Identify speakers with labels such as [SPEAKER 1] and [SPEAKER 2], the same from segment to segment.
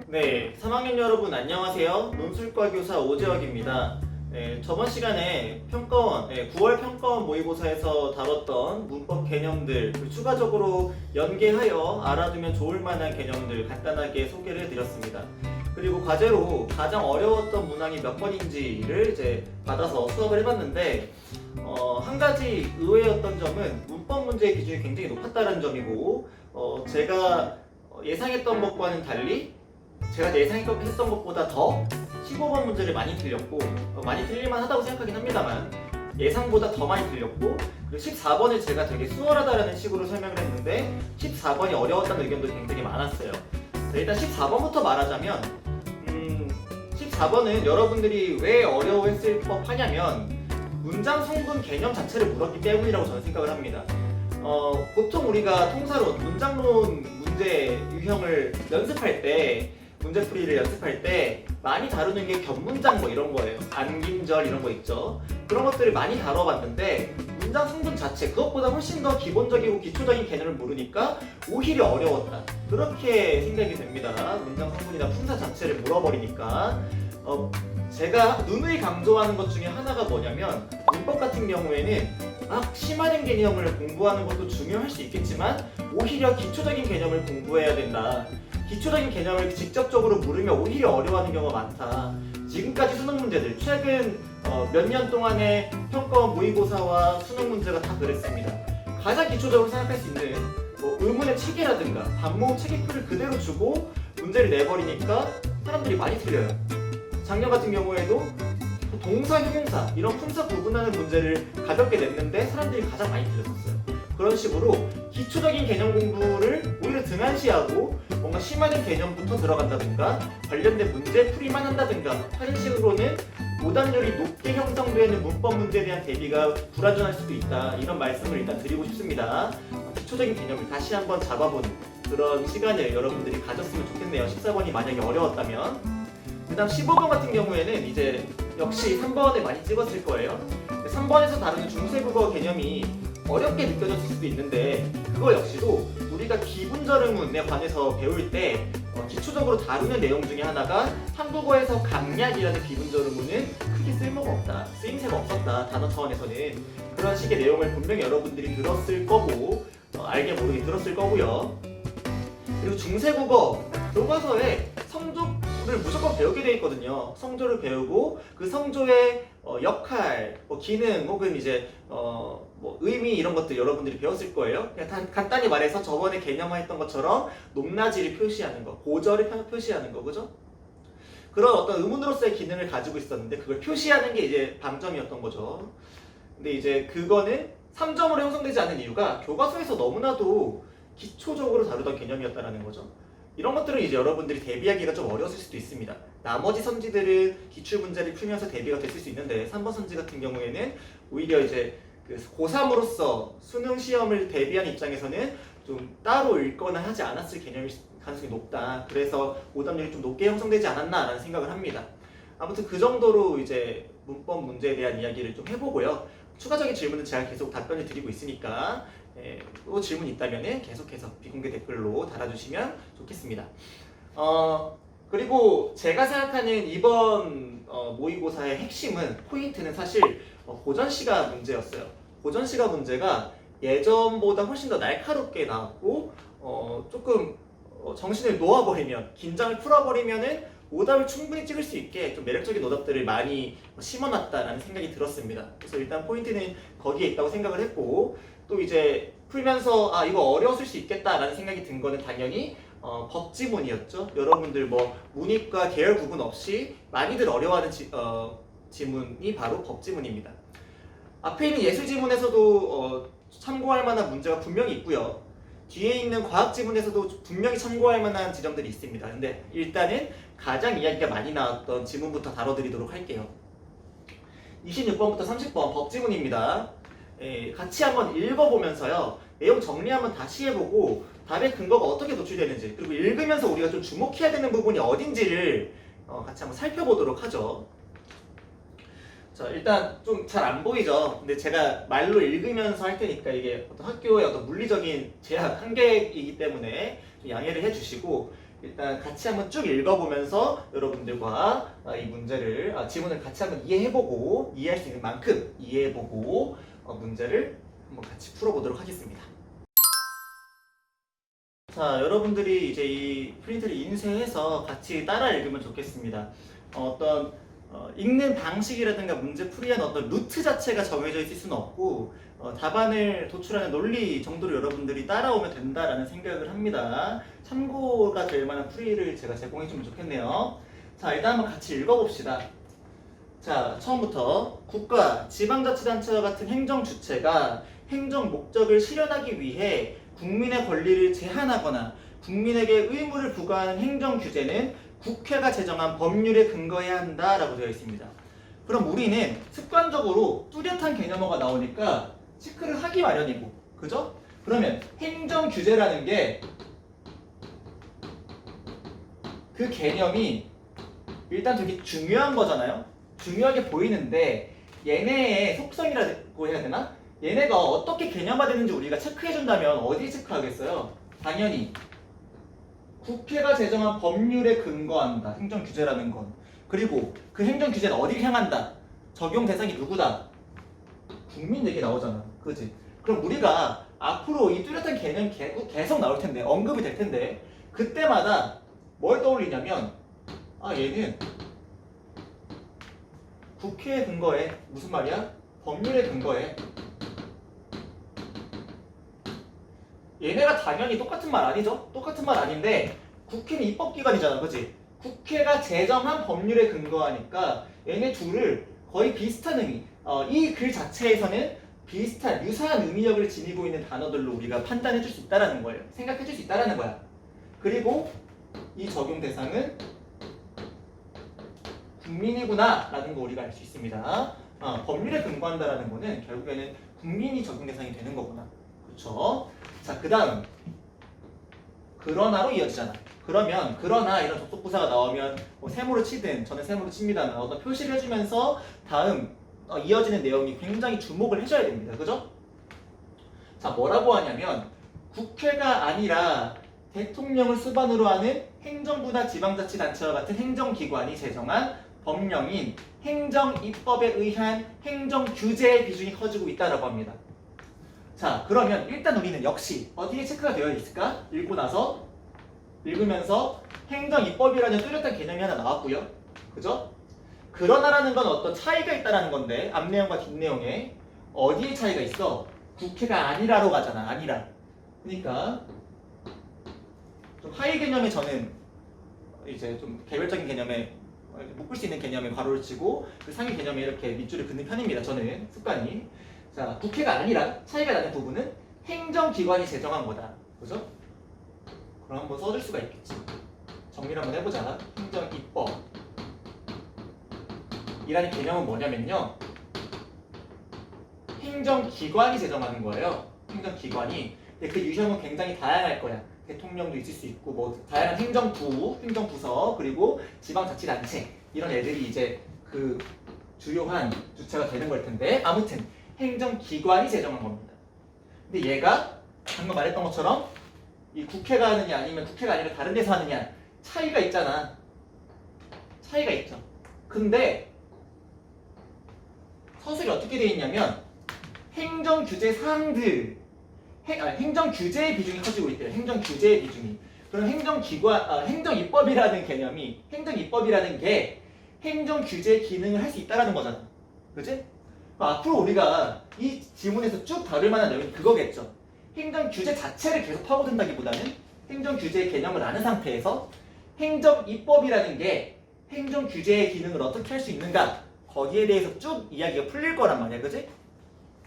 [SPEAKER 1] 네, 3학년 여러분 안녕하세요. 논술과 교사 오재혁입니다. 네, 저번 시간에 평가원, 9월 평가원 모의고사에서 다뤘던 문법 개념들, 추가적으로 연계하여 알아두면 좋을 만한 개념들 간단하게 소개를 해드렸습니다. 그리고 과제로 가장 어려웠던 문항이 몇 번인지를 이제 받아서 수업을 해봤는데, 한 가지 의외였던 점은 문법 문제의 기준이 굉장히 높았다는 점이고, 제가 예상했던 것과는 달리 제가 예상했던 것보다 더 15번 문제를 많이 틀렸고, 많이 틀릴만 하다고 생각하긴 합니다만 예상보다 더 많이 틀렸고, 그리고 14번을 제가 되게 수월하다라는 식으로 설명을 했는데 14번이 어려웠다는 의견도 굉장히 많았어요. 자, 일단 14번부터 말하자면 14번은 여러분들이 왜 어려워했을 법하냐면 문장 성분 개념 자체를 물었기 때문이라고 저는 생각을 합니다. 보통 우리가 통사론, 문장론 문제 유형을 연습할 때, 문제풀이를 연습할 때 많이 다루는 게 겹문장 뭐 이런 거예요. 안김절 이런 거 있죠. 그런 것들을 많이 다뤄봤는데 문장 성분 자체, 그것보다 훨씬 더 기본적이고 기초적인 개념을 모르니까 오히려 어려웠다, 그렇게 생각이 됩니다. 문장 성분이나 품사 자체를 물어버리니까. 제가 누누이 강조하는 것 중에 하나가 뭐냐면, 문법 같은 경우에는 심화된 개념을 공부하는 것도 중요할 수 있겠지만 오히려 기초적인 개념을 공부해야 된다. 기초적인 개념을 직접적으로 물으면 오히려 어려워하는 경우가 많다. 지금까지 수능 문제들, 최근 몇 년 동안의 평가원 모의고사와 수능 문제가 다 그랬습니다. 가장 기초적으로 생각할 수 있는 의문의 체계라든가 반모음 체계표를 그대로 주고 문제를 내버리니까 사람들이 많이 틀려요. 작년 같은 경우에도 동사, 형용사 이런 품사 구분하는 문제를 가볍게 냈는데 사람들이 가장 많이 틀렸었어요. 그런 식으로 기초적인 개념 공부를 오히려 등한시하고 뭔가 심화된 개념부터 들어간다든가 관련된 문제 풀이만 한다든가 하는 식으로는 오답률이 높게 형성되는 문법 문제에 대한 대비가 불완전할 수도 있다, 이런 말씀을 일단 드리고 싶습니다. 기초적인 개념을 다시 한번 잡아보는 그런 시간을 여러분들이 가졌으면 좋겠네요. 14번이 만약에 어려웠다면. 그 다음 15번 같은 경우에는 이제 역시 3번을 많이 찍었을 거예요. 3번에서 다루는 중세국어 개념이 어렵게 느껴졌을 수도 있는데, 그거 역시도 우리가 기분절음문에 관해서 배울 때 기초적으로 다루는 내용 중에 하나가 한국어에서 강약이라는 기분절음문은 크게 쓸모가 없다, 쓰임새가 없었다, 단어 차원에서는. 그런 식의 내용을 분명히 여러분들이 들었을 거고, 알게 모르게 들었을 거고요. 그리고 중세국어 교과서에 성조를 무조건 배우게 돼 있거든요. 성조를 배우고 그 성조의 역할, 기능, 혹은 이제 의미, 이런 것들 여러분들이 배웠을 거예요. 그냥 간단히 말해서 저번에 개념화했던 것처럼 높낮이를 표시하는 거, 고절을 표시하는 거, 그죠? 그런 어떤 의문으로서의 기능을 가지고 있었는데 그걸 표시하는 게 이제 방점이었던 거죠. 근데 이제 그거는 3점으로 형성되지 않는 이유가 교과서에서 너무나도 기초적으로 다루던 개념이었다는 거죠. 이런 것들은 이제 여러분들이 대비하기가 좀 어려웠을 수도 있습니다. 나머지 선지들은 기출문제를 풀면서 대비가 됐을 수 있는데 3번 선지 같은 경우에는 오히려 이제 그 고3으로서 수능 시험을 대비한 입장에서는 좀 따로 읽거나 하지 않았을 개념일 가능성이 높다. 그래서 오답률이 좀 높게 형성되지 않았나라는 생각을 합니다. 아무튼 그 정도로 이제 문법 문제에 대한 이야기를 좀 해보고요. 추가적인 질문은 제가 계속 답변을 드리고 있으니까 또 질문 있다면 계속해서 비공개 댓글로 달아주시면 좋겠습니다. 그리고 제가 생각하는 이번 모의고사의 핵심은, 포인트는 사실 고전시가 문제였어요. 고전시가 문제가 예전보다 훨씬 더 날카롭게 나왔고, 조금 정신을 놓아버리면, 긴장을 풀어버리면은 오답을 충분히 찍을 수 있게 좀 매력적인 오답들을 많이 심어놨다라는 생각이 들었습니다. 그래서 일단 포인트는 거기에 있다고 생각을 했고, 또 이제 풀면서 이거 어려웠을 수 있겠다라는 생각이 든 거는 당연히 법지문이었죠. 여러분들 문이과 계열 구분 없이 많이들 어려워하는 지문이 바로 법지문입니다. 앞에 있는 예술지문에서도 참고할 만한 문제가 분명히 있고요. 뒤에 있는 과학지문에서도 분명히 참고할 만한 지점들이 있습니다. 근데 일단은 가장 이야기가 많이 나왔던 지문부터 다뤄드리도록 할게요. 26번부터 30번 법지문입니다. 같이 한번 읽어보면서요, 내용 정리 한번 다시 해보고 답의 근거가 어떻게 노출되는지, 그리고 읽으면서 우리가 좀 주목해야 되는 부분이 어딘지를 같이 한번 살펴보도록 하죠. 자, 일단 좀 잘 안 보이죠? 근데 제가 말로 읽으면서 할 테니까 이게 어떤 학교의 어떤 물리적인 제약, 한계이기 때문에 좀 양해를 해주시고, 일단 같이 한번 쭉 읽어보면서 여러분들과 이 문제를 지문을 같이 한번 이해해보고 이해할 수 있는 만큼 이해해보고 문제를 한번 같이 풀어보도록 하겠습니다. 자, 여러분들이 이제 이 프린트를 인쇄해서 같이 따라 읽으면 좋겠습니다. 어떤 읽는 방식이라든가 문제 풀이한 어떤 루트 자체가 정해져 있을 수는 없고 답안을 도출하는 논리 정도로 여러분들이 따라오면 된다라는 생각을 합니다. 참고가 될 만한 풀이를 제가 제공해주면 좋겠네요. 자, 일단 한번 같이 읽어봅시다. 자, 처음부터 국가, 지방자치단체와 같은 행정주체가 행정 목적을 실현하기 위해 국민의 권리를 제한하거나 국민에게 의무를 부과하는 행정규제는 국회가 제정한 법률에 근거해야 한다라고 되어 있습니다. 그럼 우리는 습관적으로 뚜렷한 개념어가 나오니까 체크를 하기 마련이고, 그죠? 그러면 행정규제라는 게 그 개념이 일단 되게 중요한 거잖아요. 중요하게 보이는데 얘네의 속성이라고 해야 되나? 얘네가 어떻게 개념화되는지 우리가 체크해준다면 어디에 체크하겠어요? 당연히 국회가 제정한 법률에 근거한다. 행정규제라는 건. 그리고 그 행정규제는 어디를 향한다. 적용 대상이 누구다. 국민 얘기 나오잖아. 그지? 그럼 우리가 앞으로 이 뚜렷한 개념이 계속 나올 텐데, 언급이 될 텐데, 그때마다 뭘 떠올리냐면, 얘는 국회에 근거해. 무슨 말이야? 법률에 근거해. 얘네가 당연히 똑같은 말 아니죠? 똑같은 말 아닌데 국회는 입법기관이잖아, 그치? 국회가 제정한 법률에 근거하니까 얘네 둘을 거의 비슷한 의미, 이 글 자체에서는 비슷한, 유사한 의미력을 지니고 있는 단어들로 우리가 판단해 줄 수 있다는 거예요. 생각해 줄 수 있다는 거야. 그리고 이 적용 대상은 국민이구나 라는 거 우리가 알 수 있습니다. 법률에 근거한다라는 거는 결국에는 국민이 적용 대상이 되는 거구나. 그렇죠? 자, 그 다음 그러나로 이어지잖아. 그러면 그러나 이런 접속부사가 나오면 뭐 세모로 치든 저는 세모로 칩니다만 어떤 표시를 해주면서 다음 이어지는 내용이 굉장히 주목을 해줘야 됩니다. 그죠? 자, 뭐라고 하냐면 국회가 아니라 대통령을 수반으로 하는 행정부나 지방자치단체와 같은 행정기관이 제정한 법령인 행정입법에 의한 행정규제의 비중이 커지고 있다라고 합니다. 자, 그러면 일단 우리는 역시 어디에 체크가 되어 있을까? 읽고 나서 읽으면서 행정입법이라는 뚜렷한 개념이 하나 나왔고요. 그죠? 그러나라는 건 어떤 차이가 있다라는 건데 앞 내용과 뒷 내용에 어디에 차이가 있어? 국회가 아니라로 가잖아. 아니라. 그러니까 좀 하위 개념에 저는 이제 좀 개별적인 개념에 묶을 수 있는 개념에 괄호를 치고 그 상위 개념에 이렇게 밑줄을 긋는 편입니다. 저는 습관이. 자, 국회가 아니라 차이가 나는 부분은 행정기관이 제정한 거다. 그죠? 그럼 한번 써줄 수가 있겠지. 정리를 한번 해보자. 행정입법 이라는 개념은 뭐냐면요, 행정기관이 제정하는 거예요. 행정기관이. 근데 그 유형은 굉장히 다양할 거야. 대통령도 있을 수 있고 뭐 다양한 행정부, 행정부서, 그리고 지방자치단체 이런 애들이 이제 그 주요한 주체가 되는 걸 텐데, 아무튼 행정기관이 제정한 겁니다. 근데 얘가 방금 말했던 것처럼 이 국회가 하느냐 아니면 국회가 아니라 다른 데서 하느냐 차이가 있잖아. 차이가 있죠. 근데 서술이 어떻게 되어 있냐면 행정규제 사항들, 행정규제의 비중이 커지고 있대요. 행정규제의 비중이. 그럼 행정입법이라는 개념이, 행정입법이라는 게 행정규제의 기능을 할 수 있다는 거잖아. 그치? 앞으로 우리가 이 지문에서 쭉 다룰 만한 내용이 그거겠죠. 행정규제 자체를 계속 파고든다기보다는 행정규제의 개념을 아는 상태에서 행정입법이라는 게 행정규제의 기능을 어떻게 할 수 있는가, 거기에 대해서 쭉 이야기가 풀릴 거란 말이야. 그치?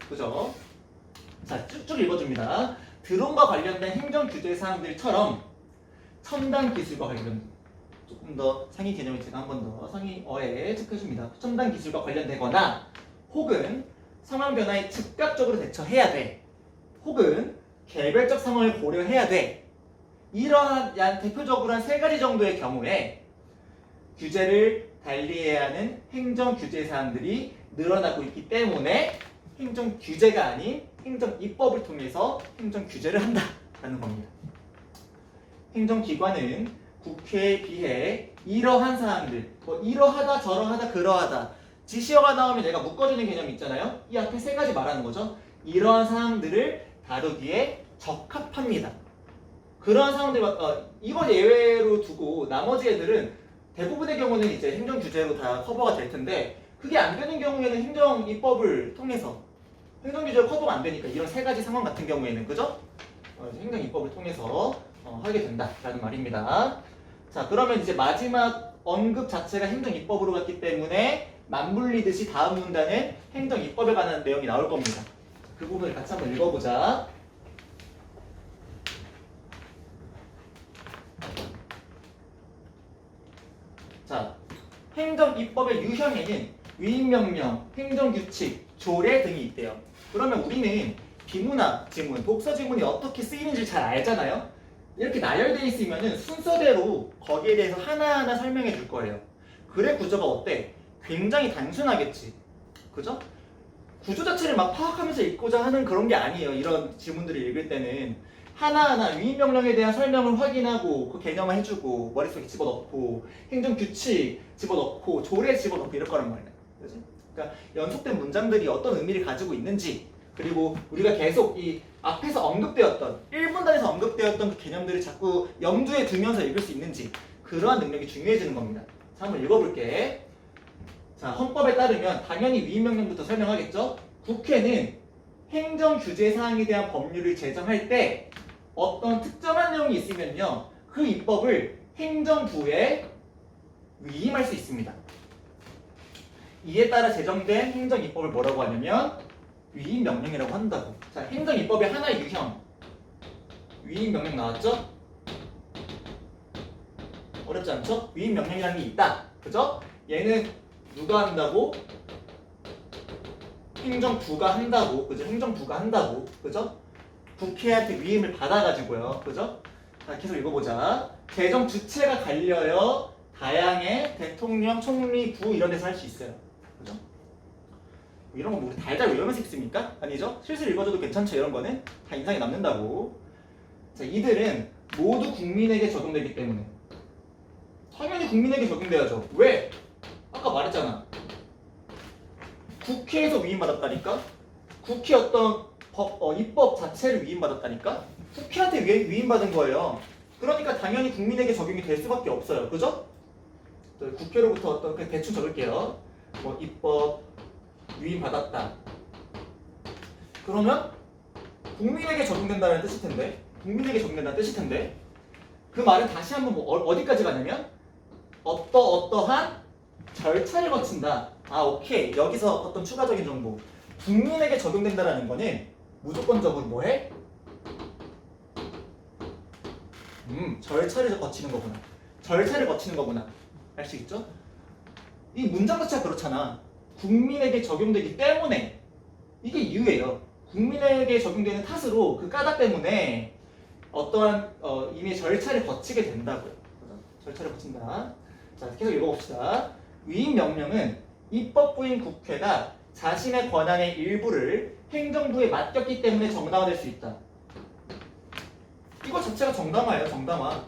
[SPEAKER 1] 그죠? 자, 쭉쭉 읽어줍니다. 드론과 관련된 행정규제 사항들처럼 첨단 기술과 관련, 조금 더 상위 개념을 제가 한 번 더 상위어에 체크해줍니다. 첨단 기술과 관련되거나 혹은 상황 변화에 즉각적으로 대처해야 돼. 혹은 개별적 상황을 고려해야 돼. 이러한 대표적으로 한 3가지 정도의 경우에 규제를 달리해야 하는 행정규제 사항들이 늘어나고 있기 때문에 행정규제가 아닌 행정입법을 통해서 행정규제를 한다라는 겁니다. 행정기관은 국회에 비해 이러한 사항들, 뭐 이러하다, 저러하다, 그러하다. 지시어가 나오면 얘가 묶어주는 개념이 있잖아요. 이 앞에 세 가지 말하는 거죠. 이러한 사항들을 다루기에 적합합니다. 그러한 사항들, 이걸 예외로 두고 나머지 애들은 대부분의 경우는 이제 행정 규제로 다 커버가 될 텐데 그게 안 되는 경우에는 행정 입법을 통해서 행정 규제가 커버가 안 되니까 이런 세 가지 상황 같은 경우에는 그죠? 행정 입법을 통해서 하게 된다라는 말입니다. 자, 그러면 이제 마지막 언급 자체가 행정 입법으로 갔기 때문에 맞물리듯이 다음 문단은 행정 입법에 관한 내용이 나올 겁니다. 그 부분을 같이 한번 읽어보자. 자, 행정 입법의 유형에는 위임명령, 행정규칙, 조례 등이 있대요. 그러면 우리는 비문학 지문, 독서 지문이 어떻게 쓰이는지 잘 알잖아요. 이렇게 나열되어 있으면은 순서대로 거기에 대해서 하나하나 설명해 줄 거예요. 글의 구조가 어때? 굉장히 단순하겠지. 그죠? 구조 자체를 막 파악하면서 읽고자 하는 그런 게 아니에요. 이런 지문들을 읽을 때는 하나하나 위임명령에 대한 설명을 확인하고 그 개념을 해주고 머릿속에 집어넣고 행정규칙 집어넣고 조례 집어넣고 이럴 거란 말이야. 그치? 그러니까 연속된 문장들이 어떤 의미를 가지고 있는지 그리고 우리가 계속 이 앞에서 언급되었던 1문단에서 언급되었던 그 개념들을 자꾸 염두에 두면서 읽을 수 있는지 그러한 능력이 중요해지는 겁니다. 자, 한번 읽어볼게. 자, 헌법에 따르면 당연히 위임명령부터 설명하겠죠. 국회는 행정규제 사항에 대한 법률을 제정할 때 어떤 특정한 내용이 있으면요 그 입법을 행정부에 위임할 수 있습니다. 이에 따라 제정된 행정입법을 뭐라고 하냐면 위임명령이라고 한다고. 자, 행정입법의 하나의 유형 위임명령 나왔죠? 어렵지 않죠? 위임명령이라는 게 있다. 그죠? 얘는 누가 한다고? 행정부가 한다고. 그죠? 행정부가 한다고. 그죠? 국회한테 위임을 받아가지고요. 그죠? 자, 계속 읽어보자. 재정 주체가 갈려요. 다양해 대통령, 총리, 부 이런 데서 할 수 있어요. 그죠? 이런 거 우리 달달 외우면서 읽습니까? 아니죠? 실실 읽어줘도 괜찮죠? 이런 거는 다 인상이 남는다고. 자, 이들은 모두 국민에게 적용되기 때문에 당연히 국민에게 적용돼야죠. 왜? 아까 말했잖아. 국회에서 위임받았다니까? 국회 어떤 입법 자체를 위임받았다니까? 국회한테 위임받은 거예요. 그러니까 당연히 국민에게 적용이 될 수밖에 없어요. 그죠? 국회로부터 어떤 그냥 대충 적을게요. 뭐 입법 위임받았다. 그러면 국민에게 적용된다는 뜻일 텐데, 국민에게 적용된다는 뜻일 텐데, 그 말은 다시 한번 뭐 어디까지 가냐면 어떠한 절차를 거친다. 아, 오케이. 여기서 어떤 추가적인 정보. 국민에게 적용된다라는 거는 무조건적으로 뭐해? 절차를 거치는 거구나. 절차를 거치는 거구나. 알 수 있죠? 이 문장 자체가 그렇잖아. 국민에게 적용되기 때문에 이게 이유예요. 국민에게 적용되는 탓으로 그 까닭 때문에 어떠한 이미 절차를 거치게 된다고요. 절차를 거친다. 자, 계속 읽어봅시다. 위임명령은 입법부인 국회가 자신의 권한의 일부를 행정부에 맡겼기 때문에 정당화될 수 있다. 이거 자체가 정당화예요. 정당화.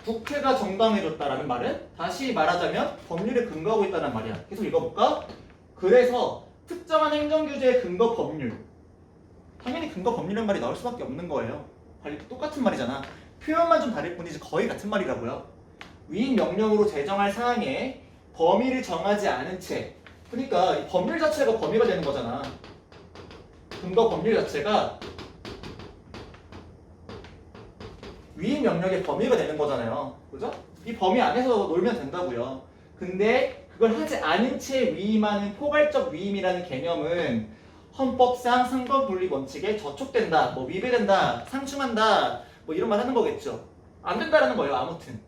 [SPEAKER 1] 국회가 정당해졌다라는 말은 다시 말하자면 법률에 근거하고 있다는 말이야. 계속 읽어볼까? 그래서 특정한 행정규제의 근거 법률, 당연히 근거 법률이라는 말이 나올 수밖에 없는 거예요. 똑같은 말이잖아. 표현만 좀 다를 뿐이지 거의 같은 말이라고요. 위임 명령으로 제정할 사항에 범위를 정하지 않은 채, 그러니까 이 법률 자체가 범위가 되는 거잖아. 근거 법률 자체가 위임 명령의 범위가 되는 거잖아요. 그죠? 이 범위 안에서 놀면 된다고요. 근데 그걸 하지 않은 채 위임하는 포괄적 위임이라는 개념은 헌법상 상권 분립 원칙에 저촉된다, 뭐 위배된다, 상충한다, 뭐 이런 말 하는 거겠죠. 안 된다라는 거예요. 아무튼.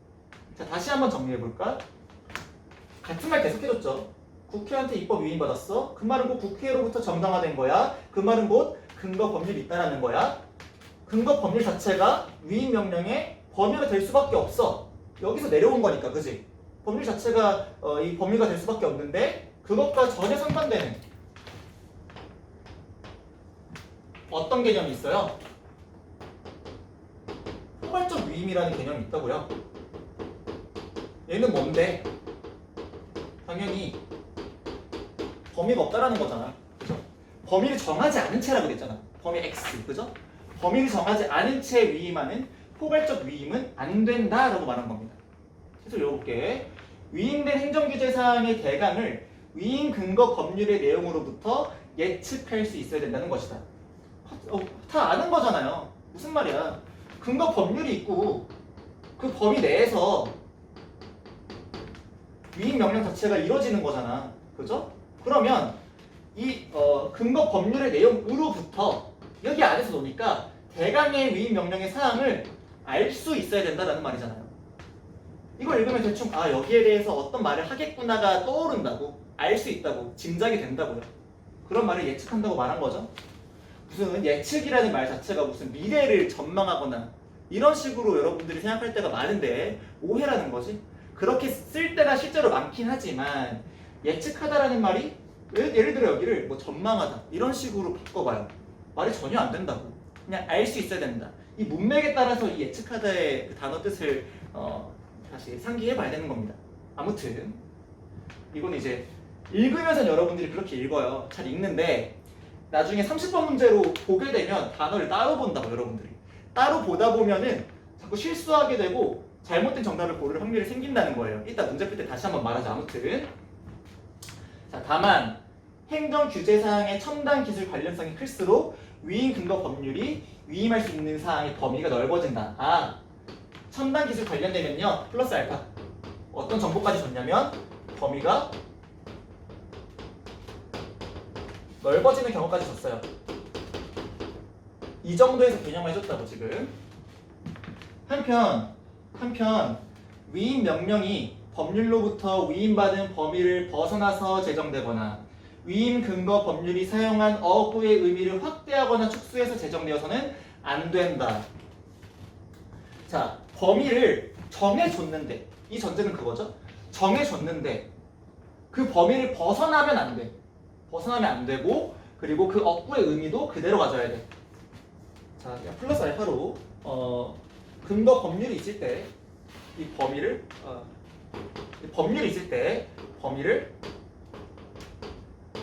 [SPEAKER 1] 자, 다시 한번 정리해 볼까? 같은 말 계속해줬죠. 국회한테 입법 위임 받았어. 그 말은 곧 국회로부터 정당화된 거야. 그 말은 곧 근거 법률이 있다라는 거야. 근거 법률 자체가 위임 명령의 범위가 될 수밖에 없어. 여기서 내려온 거니까, 그지? 법률 자체가 이 범위가 될 수밖에 없는데 그것과 전혀 상반되는 어떤 개념이 있어요? 포괄적 위임이라는 개념이 있다고요. 얘는 뭔데? 당연히 범위가 없다라는 거잖아. 그죠? 범위를 정하지 않은 채라고 그랬잖아. 범위 X. 그죠? 범위를 정하지 않은 채 위임하는 포괄적 위임은 안 된다라고 말한 겁니다. 그래서 읽어볼게. 위임된 행정규제사항의 대강을 위임 근거 법률의 내용으로부터 예측할 수 있어야 된다는 것이다. 다 아는 거잖아요. 무슨 말이야? 근거 법률이 있고 그 범위 내에서 위임 명령 자체가 이루어지는 거잖아. 그죠? 그러면 이 근거 법률의 내용으로부터 여기 안에서 노니까 대강의 위임 명령의 사항을 알 수 있어야 된다는 말이잖아요. 이걸 읽으면 대충 여기에 대해서 어떤 말을 하겠구나가 떠오른다고, 알 수 있다고, 짐작이 된다고요. 그런 말을 예측한다고 말한 거죠. 무슨 예측이라는 말 자체가 무슨 미래를 전망하거나 이런 식으로 여러분들이 생각할 때가 많은데 오해라는 거지. 그렇게 쓸 때가 실제로 많긴 하지만 예측하다라는 말이 예를 들어 여기를 뭐 전망하다 이런 식으로 바꿔봐요. 말이 전혀 안 된다고. 그냥 알 수 있어야 된다. 이 문맥에 따라서 이 예측하다의 그 단어 뜻을 다시 상기해 봐야 되는 겁니다. 아무튼 이건 이제 읽으면서 여러분들이 그렇게 읽어요. 잘 읽는데 나중에 30번 문제로 보게 되면 단어를 따로 본다고 여러분들이. 따로 보다 보면은 자꾸 실수하게 되고 잘못된 정답을 고를 확률이 생긴다는 거예요. 이따 문제 풀 때 다시 한번 말하자. 아무튼 자, 다만 행정 규제 사항의 첨단 기술 관련성이 클수록 위임 근거 법률이 위임할 수 있는 사항의 범위가 넓어진다. 첨단 기술 관련되면요 플러스 알파 어떤 정보까지 줬냐면 범위가 넓어지는 경우까지 줬어요. 이 정도에서 개념을 해줬다고 지금. 한편 위임 명령이 법률로부터 위임받은 범위를 벗어나서 제정되거나 위임 근거 법률이 사용한 어구의 의미를 확대하거나 축소해서 제정되어서는 안 된다. 자, 범위를 정해줬는데 이 전제는 그거죠. 정해줬는데 그 범위를 벗어나면 안 돼. 벗어나면 안 되고 그리고 그 어구의 의미도 그대로 가져야 돼. 자, 플러스 알파로 근거 법률이 있을 때 이 범위를 법률이 있을 때 범위를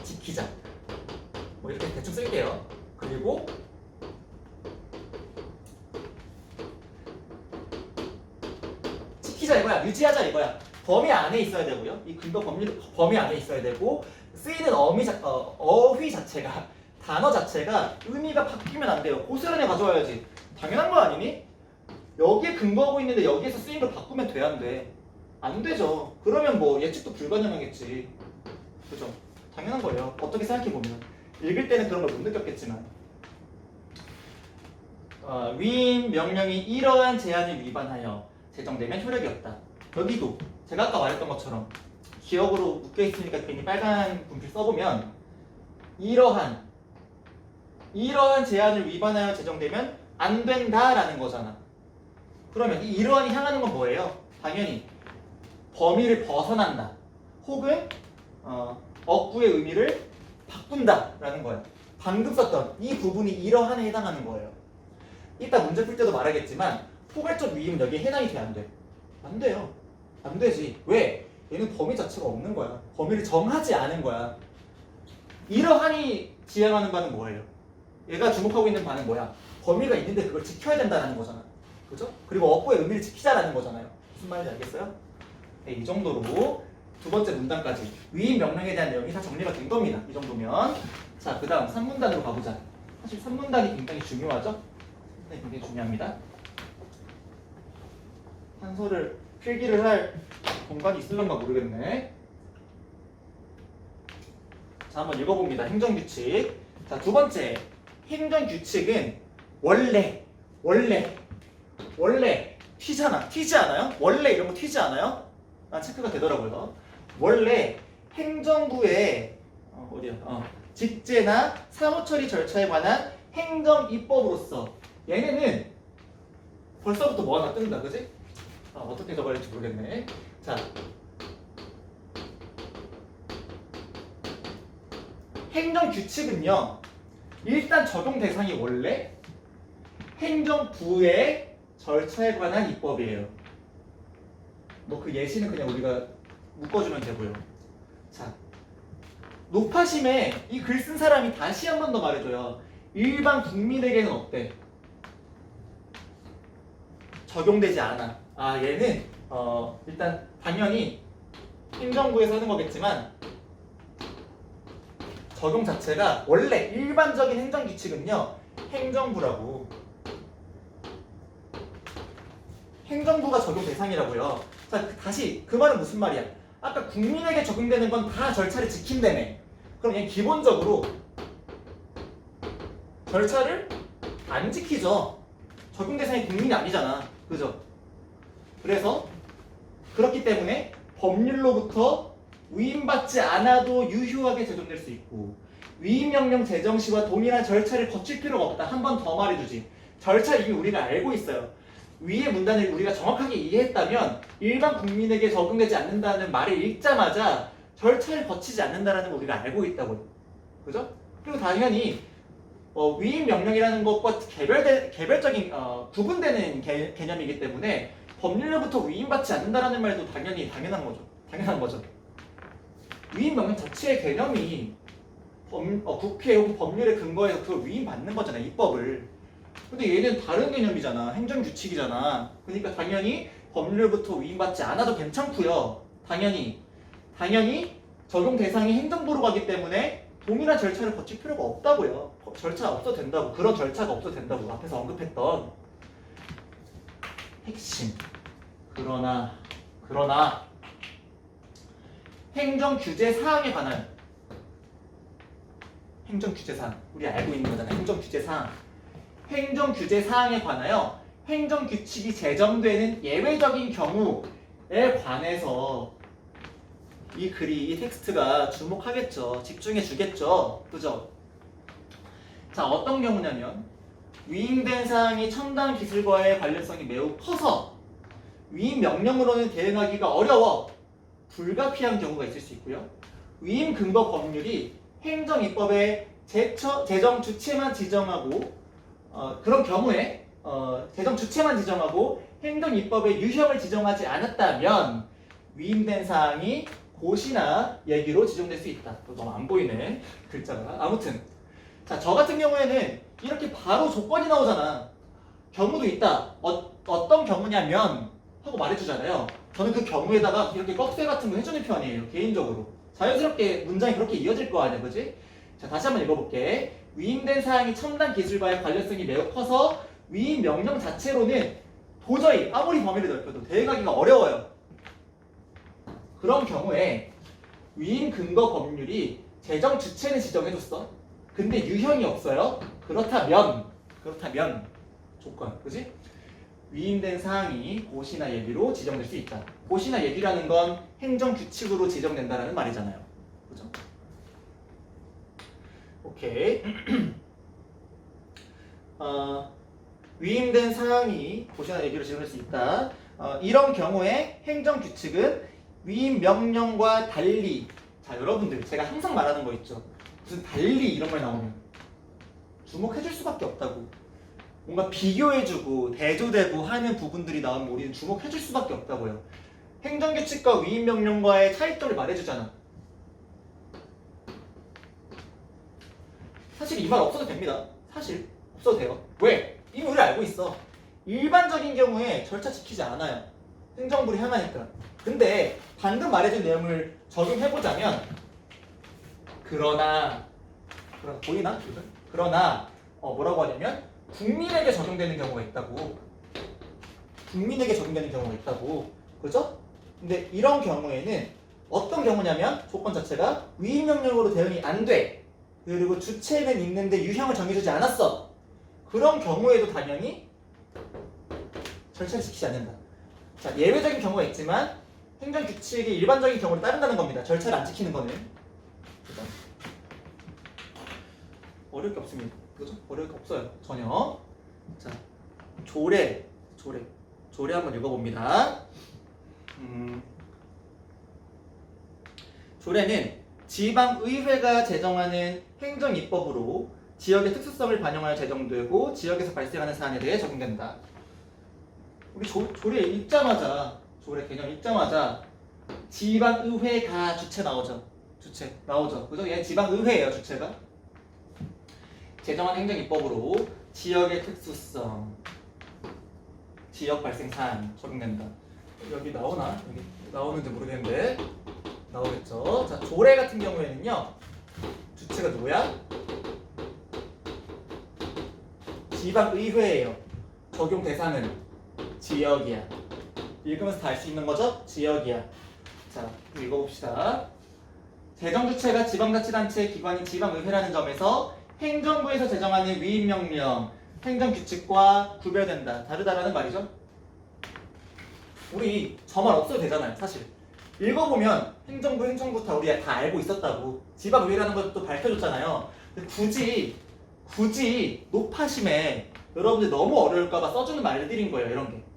[SPEAKER 1] 지키자. 뭐 이렇게 대충 쓸게요. 그리고 지키자 이거야. 유지하자 이거야. 범위 안에 있어야 되고요. 이 근거 법률 범위 안에 있어야 되고 쓰이는 어휘 자체가 단어 자체가 의미가 바뀌면 안 돼요. 고스란히 가져와야지. 당연한 거 아니니? 여기에 근거하고 있는데 여기에서 쓰인 걸 바꾸면 돼 안 돼? 안 되죠. 그러면 뭐 예측도 불가능하겠지. 그죠? 당연한 거예요. 어떻게 생각해보면. 읽을 때는 그런 걸 못 느꼈겠지만. 위임 명령이 이러한 제한을 위반하여 제정되면 효력이 없다. 여기도 제가 아까 말했던 것처럼 기억으로 묶여있으니까 괜히 빨간 분필 써보면 이러한 제한을 위반하여 제정되면 안 된다라는 거잖아. 그러면 이 이러한이 향하는 건 뭐예요? 당연히 범위를 벗어난다. 혹은 어구의 의미를 바꾼다라는 거예요. 방금 썼던 이 부분이 이러한에 해당하는 거예요. 이따 문제 풀 때도 말하겠지만 포괄적 위임은 여기에 해당이 돼 안 돼? 안 돼요. 안 되지. 왜? 얘는 범위 자체가 없는 거야. 범위를 정하지 않은 거야. 이러한이 지향하는 바는 뭐예요? 얘가 주목하고 있는 바는 뭐야? 범위가 있는데 그걸 지켜야 된다는 거잖아. 그죠? 그리고 어구의 의미를 지키자라는 거잖아요. 무슨 말인지 알겠어요? 네, 이 정도로 두 번째 문단까지 위임 명령에 대한 내용이 다 정리가 된 겁니다. 이 정도면. 자, 그 다음 3문단으로 가보자. 사실 3문단이 굉장히 중요하죠? 네, 굉장히 중요합니다. 한서를 필기를 할 공간이 있을런가 모르겠네. 자, 한번 읽어봅니다. 행정규칙. 자, 두 번째. 행정규칙은 원래 튀지 않아요? 원래 이런 거 튀지 않아요? 체크가 되더라고요. 원래 행정부의 직제나 사무처리 절차에 관한 행정입법으로서 얘네는 벌써부터 뭐 하나 뜬다, 그지? 어떻게 적어야 할지 모르겠네. 자, 행정규칙은요 일단 적용 대상이 원래 행정부의 절차에 관한 입법이에요. 뭐 그 예시는 그냥 우리가 묶어주면 되고요. 자, 높아심에 이 글 쓴 사람이 다시 한 번 더 말해줘요. 일반 국민에게는 어때? 적용되지 않아. 아, 얘는 일단 당연히 행정부에서 하는 거겠지만 적용 자체가 원래 일반적인 행정규칙은요, 행정부가 적용 대상이라고요. 자, 다시 그 말은 무슨 말이야? 아까 국민에게 적용되는 건 다 절차를 지킨다며. 그럼 얘 기본적으로 절차를 안 지키죠. 적용 대상이 국민이 아니잖아. 그죠? 그래서 그렇기 때문에 법률로부터 위임받지 않아도 유효하게 제정될 수 있고, 위임명령 제정 시와 동일한 절차를 거칠 필요가 없다. 한 번 더 말해주지. 절차 이미 우리가 알고 있어요. 위의 문단을 우리가 정확하게 이해했다면 일반 국민에게 적용되지 않는다는 말을 읽자마자 절차를 거치지 않는다는 걸 우리가 알고 있다고요. 그죠? 그리고 당연히 위임명령이라는 것과 개별적인 구분되는 개념이기 때문에 법률로부터 위임받지 않는다는 말도 당연한 거죠. 위임명령 자체의 개념이 국회 혹은 법률의 근거에서 그걸 위임받는 거잖아, 입법을. 근데 얘는 다른 개념이잖아, 행정규칙이잖아. 그러니까 당연히 법률로부터 위임받지 않아도 괜찮고요. 당연히 적용 대상이 행정부로 가기 때문에 동일한 절차를 거칠 필요가 없다고요. 절차 없어도 된다고. 그런 절차가 없어도 된다고. 앞에서 언급했던 핵심. 그러나 행정규제 사항에 관한 행정규제 사항, 우리 알고 있는 거잖아. 행정규제 사항에 관하여 행정규칙이 제정되는 예외적인 경우에 관해서 이 글이, 이 텍스트가 주목하겠죠. 집중해 주겠죠. 그죠? 자, 어떤 경우냐면 위임된 사항이 첨단 기술과의 관련성이 매우 커서 위임 명령으로는 대응하기가 어려워 불가피한 경우가 있을 수 있고요. 위임 근거 법률이 행정입법의 제정 주체만 지정하고 그런 경우에 제정 주체만 지정하고 행정입법의 유형을 지정하지 않았다면 위임된 사항이 고시나 얘기로 지정될 수 있다. 너무 안 보이네, 글자가. 아무튼 자, 저 같은 경우에는 이렇게 바로 조건이 나오잖아. 경우도 있다. 어떤 경우냐면 하고 말해주잖아요. 저는 그 경우에다가 이렇게 꺽쇠 같은 거 해주는 편이에요, 개인적으로. 자연스럽게 문장이 그렇게 이어질 거 아니야, 그지? 자, 다시 한번 읽어볼게. 위임된 사항이 첨단 기술과의 관련성이 매우 커서 위임 명령 자체로는 도저히 아무리 범위를 넓혀도 대응하기가 어려워요. 그런 경우에 위임 근거 법률이 제정 주체는 지정해줬어. 근데 유형이 없어요. 그렇다면 조건, 그지? 위임된 사항이 고시나 예비로 지정될 수 있다. 고시나 예비라는 건 행정규칙으로 지정된다라는 말이잖아요. 그죠? 오케이. 위임된 사항이 고시나 예비로 지정될 수 있다. 이런 경우에 행정규칙은 위임 명령과 달리, 자, 여러분들 제가 항상 말하는 거 있죠. 무슨 달리 이런 말 나오면 주목해줄 수밖에 없다고. 뭔가 비교해주고 대조되고 하는 부분들이 나오면 우리는 주목해줄 수밖에 없다고요. 행정규칙과 위임명령과의 차이점을 말해주잖아. 사실 이 말 없어도 됩니다. 사실 없어도 돼요. 왜? 이미 우리 알고 있어. 일반적인 경우에 절차 지키지 않아요. 행정부를 향하니까. 근데 방금 말해준 내용을 적용해보자면 보이나? 그러나 뭐라고 하냐면 국민에게 적용되는 경우가 있다고. 그죠? 근데 이런 경우에는 어떤 경우냐면 조건 자체가 위임명령으로 대응이 안 돼. 그리고 주체는 있는데 유형을 정해주지 않았어. 그런 경우에도 당연히 절차를 지키지 않는다. 자, 예외적인 경우가 있지만 행정규칙이 일반적인 경우를 따른다는 겁니다. 절차를 안 지키는 거는. 그죠? 어려울 게 없습니다. 그죠? 어려울 게 없어요. 전혀. 자, 조례 한번 읽어봅니다. 조례는 지방의회가 제정하는 행정입법으로 지역의 특수성을 반영하여 제정되고 지역에서 발생하는 사안에 대해 적용된다. 우리 조례 읽자마자 조례 개념 읽자마자 지방의회가 주체 나오죠. 주체 나오죠. 그죠? 얘 지방의회예요. 주체가. 제정한 행정입법으로 지역의 특수성, 지역 발생 사안 적용된다. 여기 나오나? 여기 나오는지 모르겠는데 나오겠죠. 자, 조례 같은 경우에는요. 주체가 누구야? 지방의회예요. 적용 대상은 지역이야. 읽으면서 다 알 수 있는 거죠? 지역이야. 자, 읽어봅시다. 재정주체가 지방자치단체 기관인 지방의회라는 점에서 행정부에서 제정하는 위임명령, 행정규칙과 구별된다. 다르다라는 말이죠. 우리 저말 없어도 되잖아요. 사실 읽어보면 행정부 다 우리 다 알고 있었다고. 지방의회라는 것도 밝혀줬잖아요. 근데 굳이 높아심에 여러분들 너무 어려울까봐 써주는 말들인 거예요. 이런 게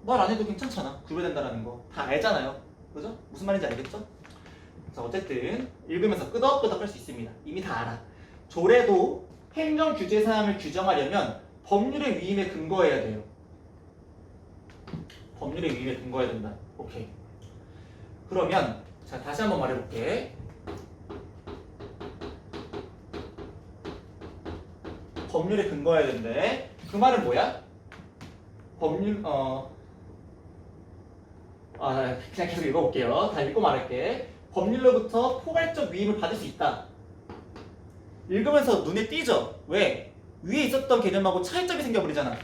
[SPEAKER 1] 말 안 해도 괜찮잖아. 구별된다라는 거 다 알잖아요. 그죠? 무슨 말인지 알겠죠? 자, 어쨌든 읽으면서 끄덕끄덕 할 수 있습니다. 이미 다 알아. 조례도 행정 규제 사항을 규정하려면 법률의 위임에 근거해야 돼요. 법률의 위임에 근거해야 된다. 오케이. 그러면 자, 다시 한번 말해볼게. 법률에 근거해야 된대. 그 말은 뭐야? 법률 그냥 계속 읽어볼게요. 다 읽고 말할게. 법률로부터 포괄적 위임을 받을 수 있다. 읽으면서 눈에 띄죠? 왜? 위에 있었던 개념하고 차이점이 생겨버리잖아.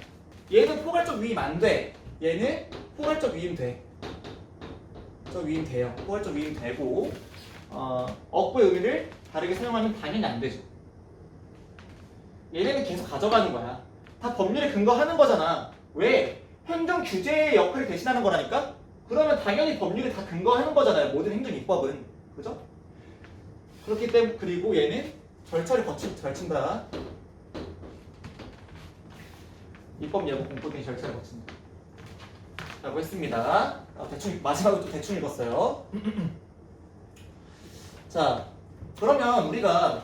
[SPEAKER 1] 얘는 포괄적 위임 안 돼. 얘는 포괄적 위임 돼. 저 위임 돼요. 포괄적 위임 되고 억부의 의미를 다르게 사용하면 당연히 안 되죠. 얘네는 계속 가져가는 거야. 다 법률에 근거하는 거잖아. 왜? 행정 규제의 역할을 대신하는 거라니까? 그러면 당연히 법률에 다 근거하는 거잖아요. 모든 행정입법은. 그죠? 그렇기 때문에 그리고 얘는 절차를 걸친다. 입법 예고 공포 등의 절차를 거친다. 라고 했습니다. 대충 마지막으로 또 대충 읽었어요. 자, 그러면 우리가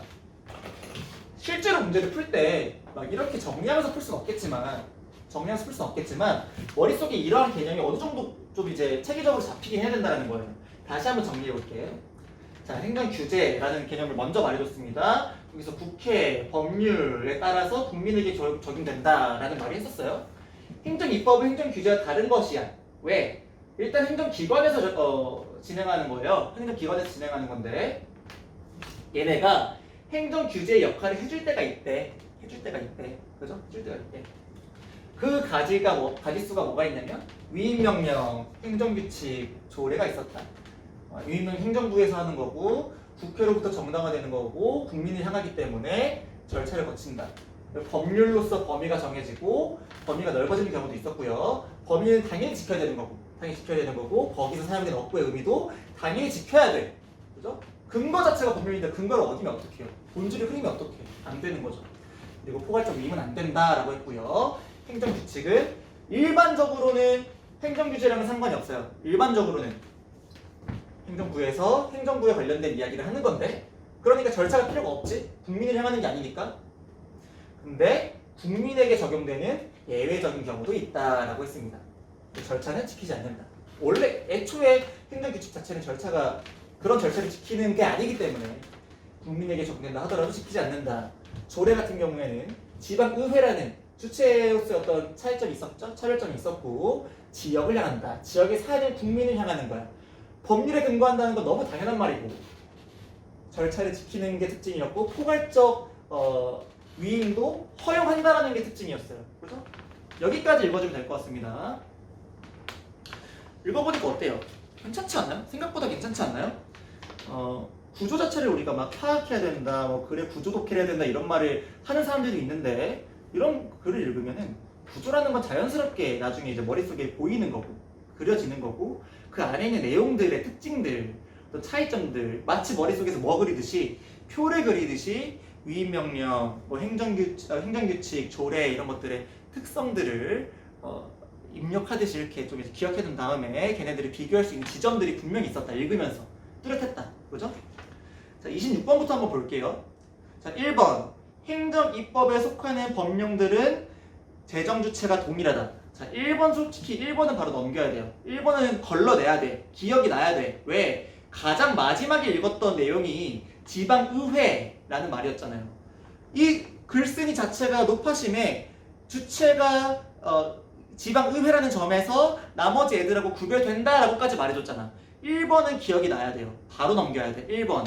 [SPEAKER 1] 실제로 문제를 풀 때 막 이렇게 정리하면서 풀 수는 없겠지만 머릿속에 이러한 개념이 어느 정도 좀 이제 체계적으로 잡히긴 해야 된다는 거예요. 다시 한번 정리해 볼게요. 자, 행정규제라는 개념을 먼저 말해줬습니다. 여기서 국회, 법률에 따라서 국민에게 적용된다라는 말이 했었어요. 행정입법은 행정규제와 다른 것이야. 왜? 일단 행정기관에서 진행하는 거예요. 행정기관에서 진행하는 건데 얘네가 행정규제의 역할을 해줄 때가 있대. 그죠? 해줄 때가 있대. 그 가지수가 뭐가 있냐면 위임명령, 행정규칙, 조례가 있었다. 위임은 행정부에서 하는 거고 국회로부터 정당화되는 거고 국민을 향하기 때문에 절차를 거친다. 법률로서 범위가 정해지고 범위가 넓어지는 경우도 있었고요. 범위는 당연히 지켜야 되는 거고 거기서 사용되는 억부의 의미도 당연히 지켜야 돼. 그죠? 근거 자체가 법률인데 근거를 어기면 어떡해요? 본질을 흐리면 어떡해? 안 되는 거죠. 그리고 포괄적 위임은 안 된다라고 했고요. 행정규칙은 일반적으로는 행정규제랑은 상관이 없어요. 일반적으로는 행정부에서 행정부에 관련된 이야기를 하는 건데 그러니까 절차가 필요가 없지. 국민을 향하는 게 아니니까. 근데 국민에게 적용되는 예외적인 경우도 있다라고 했습니다. 절차는 지키지 않는다. 원래 애초에 행정규칙 자체는 그런 절차를 지키는 게 아니기 때문에 국민에게 적용된다 하더라도 지키지 않는다. 조례 같은 경우에는 지방의회라는 주체로서의 어떤 차이점이 있었죠? 차별점이 있었고 지역을 향한다. 지역의 사는 국민을 향하는 거야. 법률에 근거한다는 건 너무 당연한 말이고 절차를 지키는 게 특징이었고 포괄적 위임도 허용한다라는 게 특징이었어요. 그렇죠? 여기까지 읽어주면 될 것 같습니다. 읽어보니까 어때요? 괜찮지 않나요? 생각보다 괜찮지 않나요? 구조 자체를 우리가 막 파악해야 된다, 그래 구조 독해해야 된다 이런 말을 하는 사람들이 있는데 이런 글을 읽으면은 구조라는 건 자연스럽게 나중에 이제 머릿속에 보이는 거고 그려지는 거고 그 안에 있는 내용들의 특징들, 또 차이점들 마치 머릿속에서 뭐 그리듯이 표를 그리듯이 위임명령, 행정규칙, 조례 이런 것들의 특성들을 입력하듯이 이렇게 좀 기억해둔 다음에 걔네들이 비교할 수 있는 지점들이 분명히 있었다. 읽으면서 뚜렷했다. 그죠? 자, 26번부터 한번 볼게요. 자, 1번 행정입법에 속하는 법령들은 재정주체가 동일하다. 자, 1번 솔직히 1번은 바로 넘겨야 돼요. 1번은 걸러내야 돼. 기억이 나야 돼. 왜? 가장 마지막에 읽었던 내용이 지방의회라는 말이었잖아요. 이 글쓴이 자체가 높아심에 주체가 지방의회라는 점에서 나머지 애들하고 구별된다라고까지 말해줬잖아. 1번은 기억이 나야 돼요. 바로 넘겨야 돼. 1번.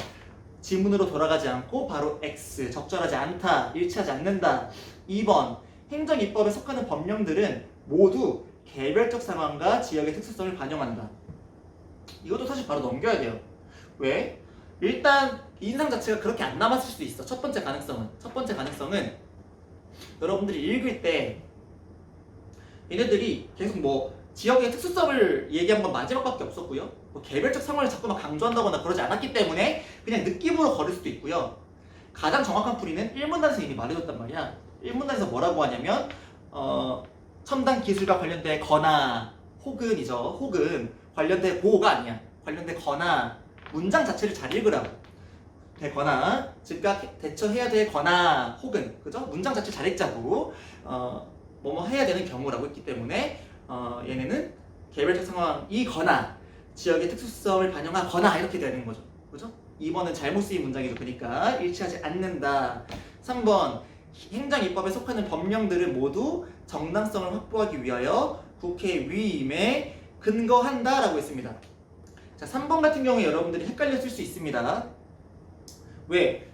[SPEAKER 1] 지문으로 돌아가지 않고 바로 X. 적절하지 않다. 일치하지 않는다. 2번. 행정입법에 속하는 법령들은 모두 개별적 상황과 지역의 특수성을 반영한다. 이것도 사실 바로 넘겨야 돼요. 왜? 일단 인상 자체가 그렇게 안 남았을 수도 있어. 첫 번째 가능성은 여러분들이 읽을 때 얘네들이 계속 뭐 지역의 특수성을 얘기한 건 마지막밖에 없었고요. 뭐 개별적 상황을 자꾸만 강조한다거나 그러지 않았기 때문에 그냥 느낌으로 걸을 수도 있고요. 가장 정확한 풀이는 1문단에서 이미 말해줬단 말이야. 1문단에서 뭐라고 하냐면 첨단 기술과 관련되거나 혹은 관련되고가 아니야. 관련되거나 문장 자체를 잘 읽으라고. 되거나 즉각 대처해야 되거나 혹은 그죠? 문장 자체 잘 읽자고 뭐뭐 해야 되는 경우라고 했기 때문에 얘네는 개별적 상황이거나 지역의 특수성을 반영하거나 이렇게 되는 거죠. 그죠? 2번은 잘못 쓰인 문장이죠. 그러니까 일치하지 않는다. 3번 행정입법에 속하는 법령들은 모두 정당성을 확보하기 위하여 국회 위임에 근거한다 라고 했습니다. 자, 3번 같은 경우에 여러분들이 헷갈렸을 수 있습니다. 왜?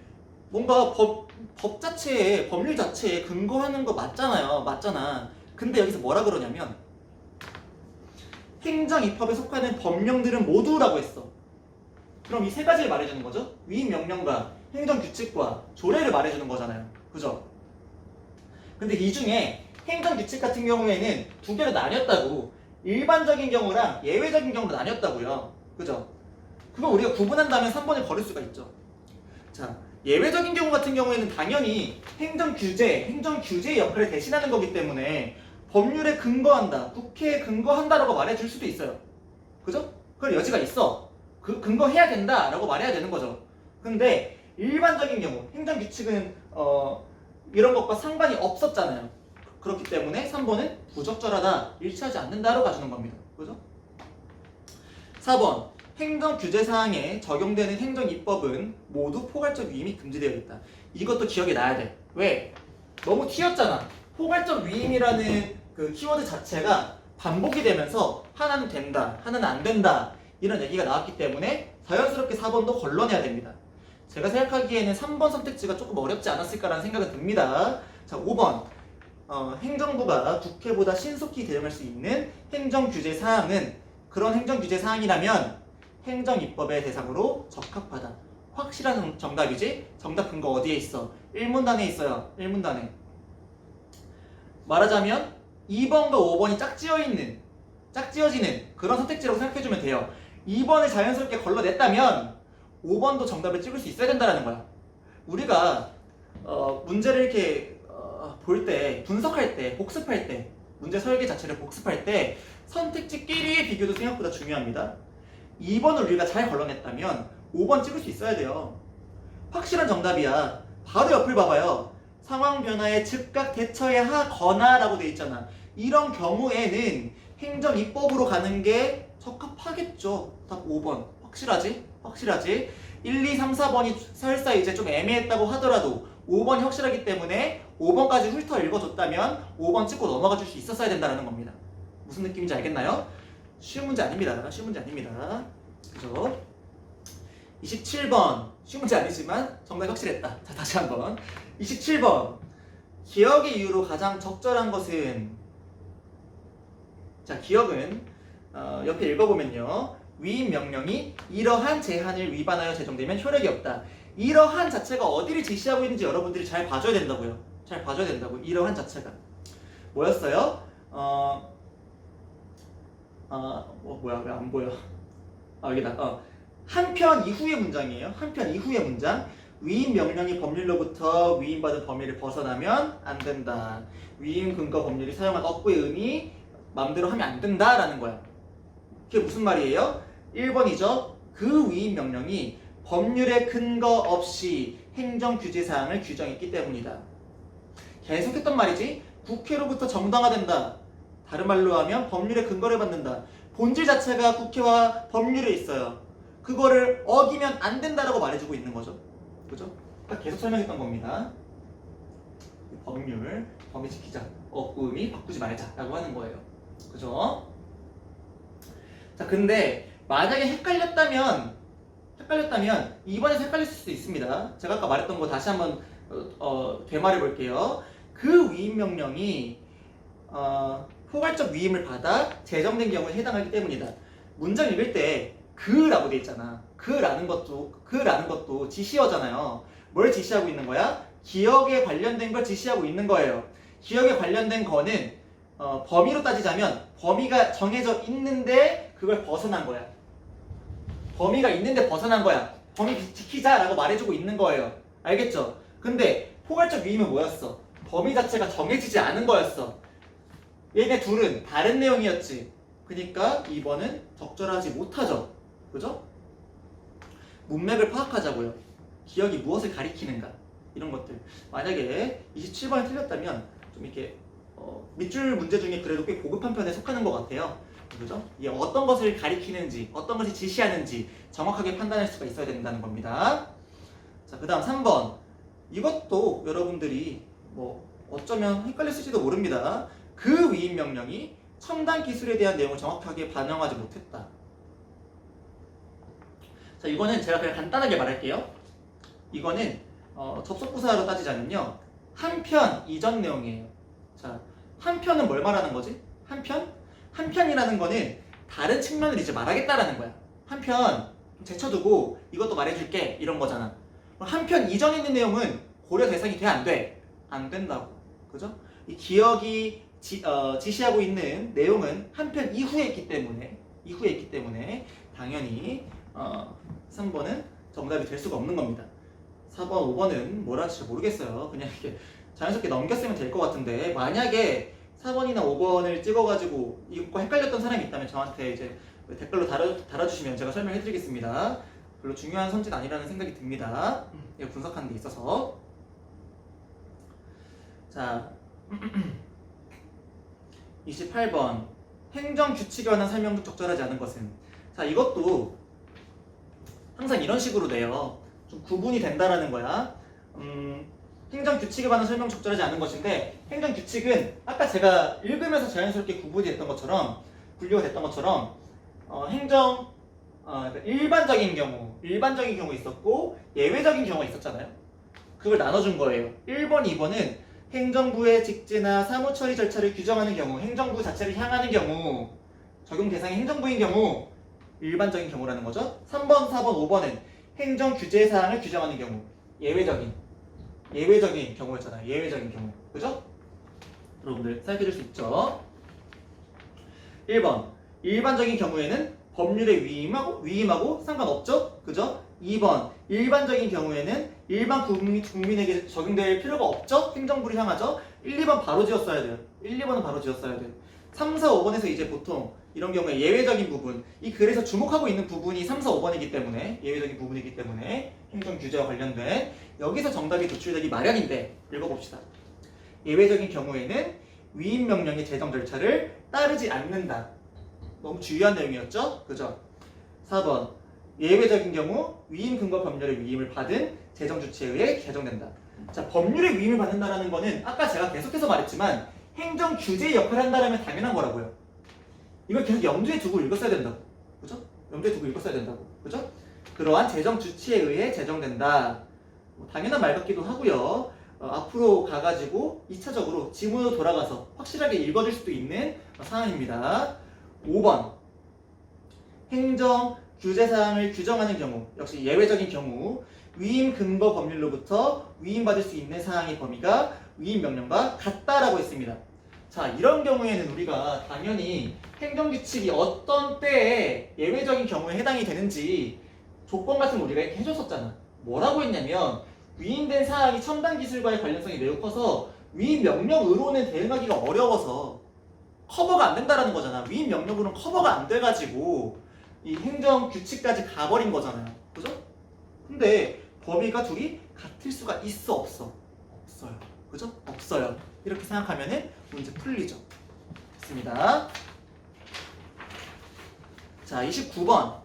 [SPEAKER 1] 뭔가 법 자체에, 법률 자체에 근거하는 거 맞잖아. 근데 여기서 뭐라 그러냐면 행정입법에 속하는 법령들은 모두라고 했어. 그럼 이 세 가지를 말해주는 거죠. 위임명령과 행정규칙과 조례를 말해주는 거잖아요. 그죠? 근데 이 중에 행정규칙 같은 경우에는 두 개로 나뉘었다고. 일반적인 경우랑 예외적인 경우로 나뉘었다고요. 그죠? 그거 우리가 구분한다면 3번을 버릴 수가 있죠. 자, 예외적인 경우 같은 경우에는 당연히 행정규제의 역할을 대신하는 거기 때문에 법률에 근거한다, 국회에 근거한다라고 말해줄 수도 있어요. 그죠? 그럴 여지가 있어. 근거해야 된다라고 말해야 되는 거죠. 근데 일반적인 경우, 행정규칙은 이런 것과 상관이 없었잖아요. 그렇기 때문에 3번은 부적절하다, 일치하지 않는다로 가주는 겁니다. 그죠? 4번. 행정규제사항에 적용되는 행정입법은 모두 포괄적 위임이 금지되어 있다. 이것도 기억에 놔야 돼. 왜? 너무 튀었잖아. 포괄적 위임이라는 그 키워드 자체가 반복이 되면서 하나는 된다, 하나는 안 된다 이런 얘기가 나왔기 때문에 자연스럽게 4번도 걸러내야 됩니다. 제가 생각하기에는 3번 선택지가 조금 어렵지 않았을까라는 생각은 듭니다. 자, 5번. 행정부가 국회보다 신속히 대응할 수 있는 행정규제 사항은 그런 행정규제 사항이라면 행정입법의 대상으로 적합하다. 확실한 정답이지? 정답 근거 어디에 있어? 1문단에 있어요. 1문단에. 말하자면 2번과 5번이 짝지어지는 그런 선택지라고 생각해주면 돼요. 2번을 자연스럽게 걸러냈다면 5번도 정답을 찍을 수 있어야 된다는 거야. 우리가 문제를 이렇게 볼 때, 분석할 때, 복습할 때, 문제 설계 자체를 복습할 때 선택지끼리의 비교도 생각보다 중요합니다. 2번을 우리가 잘 걸러냈다면 5번 찍을 수 있어야 돼요. 확실한 정답이야. 바로 옆을 봐봐요. 상황 변화에 즉각 대처해야 하거나 라고 돼 있잖아. 이런 경우에는 행정입법으로 가는 게 적합하겠죠. 답 5번. 확실하지? 1, 2, 3, 4번이 설사 이제 좀 애매했다고 하더라도 5번이 확실하기 때문에 5번까지 훑어 읽어줬다면 5번 찍고 넘어가 줄 수 있었어야 된다는 겁니다. 무슨 느낌인지 알겠나요? 쉬운 문제 아닙니다. 그죠? 27번. 쉬운 문제 아니지만 정답이 확실했다. 자, 다시 한번. 27번. 기억의 이유로 가장 적절한 것은, 자, 기억은 옆에 읽어보면요. 위임 명령이 이러한 제한을 위반하여 제정되면 효력이 없다. 이러한 자체가 어디를 제시하고 있는지 여러분들이 잘 봐줘야 된다고요. 이러한 자체가 뭐였어요? 뭐야, 왜 안 보여? 여기다. 한편 이후의 문장이에요. 한편 이후의 문장. 위임 명령이 법률로부터 위임받은 범위를 벗어나면 안 된다. 위임 근거 법률이 사용한 억구의 의미 마음대로 하면 안 된다라는 거야. 그게 무슨 말이에요? 1번이죠. 그 위임 명령이 법률의 근거 없이 행정규제사항을 규정했기 때문이다. 계속했던 말이지. 국회로부터 정당화된다. 다른 말로 하면 법률의 근거를 받는다. 본질 자체가 국회와 법률에 있어요. 그거를 어기면 안 된다라고 말해주고 있는 거죠. 그죠? 아까 계속 설명했던 겁니다. 법률, 범위 지키자, 어고 의미 바꾸지 말자라고 하는 거예요. 그죠? 자, 근데 만약에 헷갈렸다면 이번에서 헷갈릴 수도 있습니다. 제가 아까 말했던 거 다시 한번 되말해 볼게요. 그 위임 명령이 포괄적 위임을 받아 제정된 경우에 해당하기 때문이다. 문장 읽을 때 그라고 돼 있잖아. 그라는 것도 지시어잖아요. 뭘 지시하고 있는 거야? 기억에 관련된 걸 지시하고 있는 거예요. 기억에 관련된 거는 범위로 따지자면 범위가 정해져 있는데 그걸 벗어난 거야. 범위가 있는데 벗어난 거야. 범위 지키자라고 말해주고 있는 거예요. 알겠죠? 근데 포괄적 위임은 뭐였어? 범위 자체가 정해지지 않은 거였어. 얘네 둘은 다른 내용이었지. 그러니까 2번은 적절하지 못하죠. 그죠? 문맥을 파악하자고요. 기억이 무엇을 가리키는가 이런 것들. 만약에 27번이 틀렸다면 좀 이렇게 밑줄 문제 중에 그래도 꽤 고급한 편에 속하는 것 같아요. 그죠? 이게 어떤 것을 가리키는지, 어떤 것이 지시하는지 정확하게 판단할 수가 있어야 된다는 겁니다. 자, 그 다음 3번. 이것도 여러분들이 뭐 어쩌면 헷갈렸을지도 모릅니다. 그 위임 명령이 첨단 기술에 대한 내용을 정확하게 반영하지 못했다. 자, 이거는 제가 그냥 간단하게 말할게요. 이거는 접속부사로 따지자면요. 한편 이전 내용이에요. 자, 한편은 뭘 말하는 거지? 한편이라는 거는 다른 측면을 이제 말하겠다라는 거야. 한편 제쳐두고 이것도 말해줄게 이런 거잖아. 한편 이전에 있는 내용은 고려 대상이 돼 안 돼? 안 된다고. 그죠? 이 기억이 지시하고 있는 내용은 한편 이후에 있기 때문에 당연히 3번은 정답이 될 수가 없는 겁니다. 4번, 5번은 뭐라 할지 모르겠어요. 그냥 이렇게 자연스럽게 넘겼으면 될 것 같은데 만약에 4번이나 5번을 찍어가지고 이거 헷갈렸던 사람이 있다면 저한테 이제 댓글로 달아주시면 제가 설명해드리겠습니다. 별로 중요한 선지는 아니라는 생각이 듭니다. 이거 분석하는 데 있어서. 자, 28번 행정규칙에 관한 설명 중 적절하지 않은 것은. 자, 이것도 항상 이런 식으로 돼요. 좀 구분이 된다라는 거야. 행정규칙에 관한 설명 적절하지 않은 것인데 행정규칙은 아까 제가 읽으면서 자연스럽게 구분이 됐던 것처럼 분류가 됐던 것처럼 그러니까 일반적인 경우 있었고 예외적인 경우가 있었잖아요. 그걸 나눠준 거예요. 1번, 2번은 행정부의 직제나 사무처리 절차를 규정하는 경우, 행정부 자체를 향하는 경우, 적용 대상이 행정부인 경우 일반적인 경우라는 거죠. 3번, 4번, 5번은 행정 규제 사항을 규정하는 경우, 예외적인 경우였잖아요. 예외적인 경우. 그죠? 여러분들 생각해 줄 수 있죠? 1번. 일반적인 경우에는 법률에 위임하고 상관없죠? 그죠? 2번. 일반적인 경우에는 일반 국민에게 적용될 필요가 없죠? 행정부를 향하죠? 1, 2번 바로 지었어야 돼요. 1, 2번은 바로 지었어야 돼요. 3, 4, 5번에서 이제 보통 이런 경우에 예외적인 부분, 이 글에서 주목하고 있는 부분이 3, 4, 5번이기 때문에 예외적인 부분이기 때문에 행정 규제와 관련된 여기서 정답이 도출되기 마련인데 읽어봅시다. 예외적인 경우에는 위임 명령의 제정 절차를 따르지 않는다. 너무 중요한 내용이었죠? 그죠? 4번 예외적인 경우 위임 근거 법률의 위임을 받은 제정 주체에 의해 개정된다. 자, 법률의 위임을 받는다라는 거는 아까 제가 계속해서 말했지만 행정 규제의 역할을 한다면 당연한 거라고요. 이걸 계속 염두에 두고 읽었어야 된다고. 그죠? 염두에 두고 읽었어야 된다고. 그죠? 그러한 제정 주체에 의해 제정된다. 당연한 말 같기도 하고요. 앞으로 가가지고 2차적으로 지문으로 돌아가서 확실하게 읽어줄 수도 있는 사항입니다. 5번 행정 규제사항을 규정하는 경우, 역시 예외적인 경우 위임 근거 법률로부터 위임받을 수 있는 사항의 범위가 위임 명령과 같다라고 했습니다. 자, 이런 경우에는 우리가 당연히 행정규칙이 어떤 때에 예외적인 경우에 해당이 되는지 조건 같은 거 우리가 해줬었잖아. 뭐라고 했냐면 위임된 사항이 첨단 기술과의 관련성이 매우 커서 위임 명령으로는 대응하기가 어려워서 커버가 안 된다라는 거잖아. 위임 명령으로는 커버가 안 돼가지고 이 행정규칙까지 가버린 거잖아요. 그죠? 근데 범위가 둘이 같을 수가 있어 없어? 없어요. 그죠? 없어요. 이렇게 생각하면은 문제 풀리죠. 있습니다. 자, 29번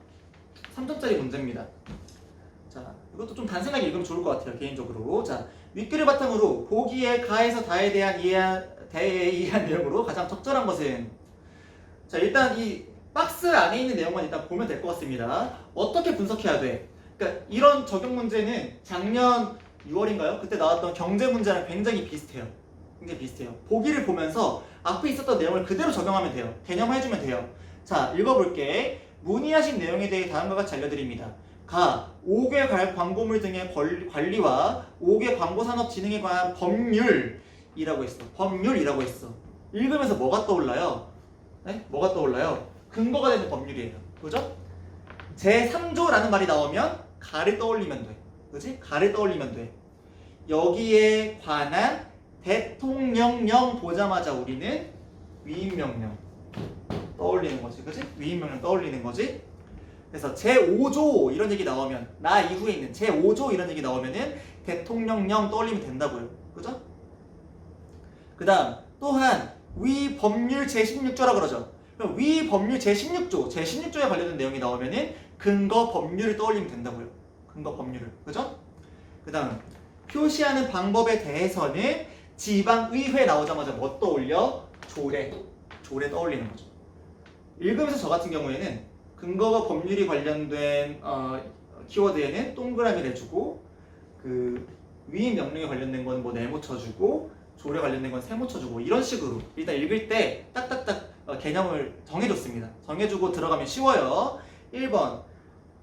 [SPEAKER 1] 3점짜리 문제입니다. 자, 이것도 좀 단순하게 읽으면 좋을 것 같아요, 개인적으로. 자, 윗글을 바탕으로 보기에 가에서 다에 대한 대에 의한 내용으로 가장 적절한 것은, 자, 일단 이 박스 안에 있는 내용만 일단 보면 될 것 같습니다. 어떻게 분석해야 돼? 그러니까 이런 적용 문제는 작년 6월인가요? 그때 나왔던 경제 문제랑 굉장히 비슷해요. 굉장히 비슷해요. 보기를 보면서 앞에 있었던 내용을 그대로 적용하면 돼요. 개념화해주면 돼요. 자, 읽어볼게. 문의하신 내용에 대해 다음과 같이 알려드립니다. 가, 5개 광고물 등의 관리와 5개 광고산업 진흥에 관한 법률이라고 했어. 법률이라고 했어. 읽으면서 뭐가 떠올라요? 네? 뭐가 떠올라요? 근거가 되는 법률이에요. 그죠? 제3조라는 말이 나오면 가를 떠올리면 돼. 그지? 가를 떠올리면 돼. 여기에 관한 대통령령 보자마자 우리는 위임명령 떠올리는 거지. 그지? 위임명령 떠올리는 거지. 그래서 제5조 이런 얘기 나오면, 나 이후에 있는 제5조 이런 얘기 나오면은 대통령령 떠올리면 된다고요. 그죠? 그 다음 또한 위법률 제16조라 그러죠. 그럼 위법률 제16조에 관련된 내용이 나오면은 근거 법률을 떠올리면 된다고요. 근거 법률을. 그죠? 그 다음 표시하는 방법에 대해서는 지방의회 나오자마자 뭐 떠올려? 조례 떠올리는 거죠. 읽으면서 저 같은 경우에는 근거가 법률이 관련된 키워드에는 동그라미를 해주고, 그 위임 명령에 관련된 건 뭐 네모 쳐주고, 조례 관련된 건 세모 쳐주고, 이런 식으로 일단 읽을 때 딱딱딱 개념을 정해줬습니다. 정해주고 들어가면 쉬워요. 1번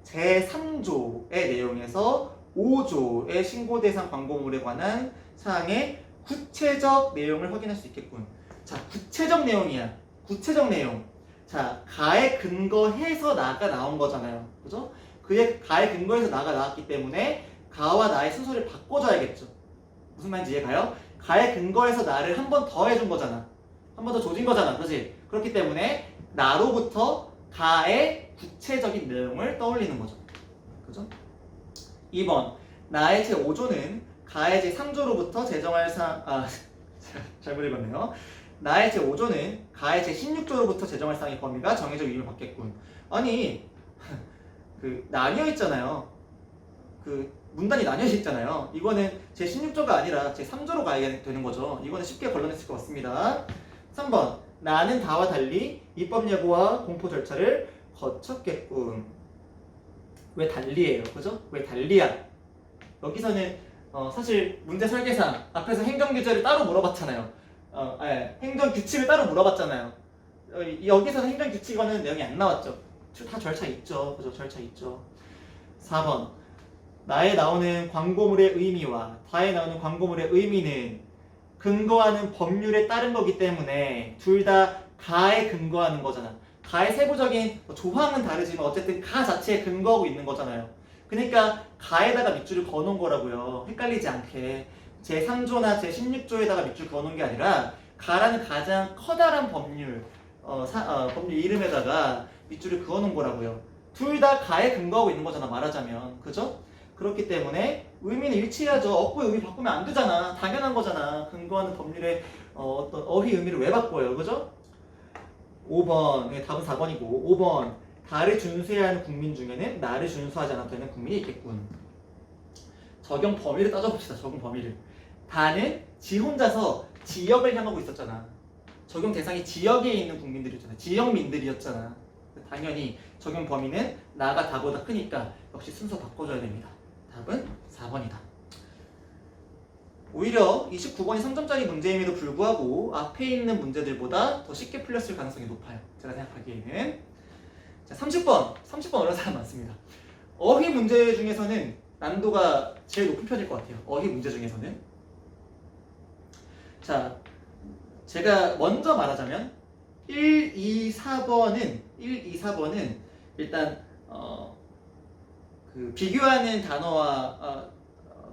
[SPEAKER 1] 제3조의 내용에서 5조의 신고 대상 광고물에 관한 사항의 구체적 내용을 확인할 수 있겠군. 자, 구체적 내용이야. 구체적 내용. 자, 가에 근거해서 나가 나온 거잖아요. 그죠? 그의 가에 근거해서 나가 나왔기 때문에 가와 나의 순서를 바꿔줘야겠죠. 무슨 말인지 이해가요? 가에 근거해서 나를 한 번 더 해준 거잖아. 한 번 더 조진 거잖아. 그렇지? 그렇기 때문에 나로부터 가의 구체적인 내용을 떠올리는 거죠. 그죠? 2번 나의 제5조는 가의 제3조로부터 제정할 잘못 읽었네요. 나의 제5조는 가의 제16조로부터 제정할 사항의 범위가 정해져 위임을 받겠군. 아니 그 나뉘어 있잖아요. 그 문단이 나뉘어져 있잖아요. 이거는 제16조가 아니라 제3조로 가야 되는 거죠. 이거는 쉽게 걸러냈을 것 같습니다. 3번 나는 다와 달리 입법 예고와 공포 절차를 거쳤겠군. 왜 달리예요? 그죠? 왜 달리야? 여기서는 사실 문제 설계상 앞에서 행정규제를 따로 물어봤잖아요. 행정규칙을 따로 물어봤잖아요. 여기서는 행정규칙에 관한 내용이 안 나왔죠. 다 절차 있죠. 그죠? 절차 있죠. 4번 나에 나오는 광고물의 의미와 다에 나오는 광고물의 의미는 근거하는 법률에 따른 거기 때문에 둘 다 가에 근거하는 거잖아. 가의 세부적인 조항은 다르지만 어쨌든 가 자체에 근거하고 있는 거잖아요. 그러니까 가에다가 밑줄을 그어놓은 거라고요. 헷갈리지 않게. 제3조나 제16조에다가 밑줄 그어놓은 게 아니라 가라는 가장 커다란 법률 법률 이름에다가 밑줄을 그어놓은 거라고요. 둘 다 가에 근거하고 있는 거잖아, 말하자면. 그죠? 그렇기 때문에 의미는 일치해야죠. 어구의 의미 바꾸면 안 되잖아. 당연한 거잖아. 근거하는 법률의 어떤 어휘 의미를 왜 바꿔요? 그죠? 5번, 답은 4번이고 5번 다를 준수해야 하는 국민 중에는 나를 준수하지 않아도 되는 국민이 있겠군. 적용 범위를 따져봅시다. 적용 범위를. 다는 지 혼자서 지역을 향하고 있었잖아. 적용 대상이 지역에 있는 국민들이었잖아. 지역민들이었잖아. 당연히 적용 범위는 나가 다보다 크니까 역시 순서 바꿔줘야 됩니다. 답은 4번이다. 오히려 29번이 3점짜리 문제임에도 불구하고 앞에 있는 문제들보다 더 쉽게 풀렸을 가능성이 높아요. 제가 생각하기에는. 자, 30번 어려운 사람 많습니다. 어휘 문제 중에서는 난도가 제일 높은 편일 것 같아요. 어휘 문제 중에서는. 자, 제가 먼저 말하자면 1, 2, 4번은 일단 그 비교하는 단어와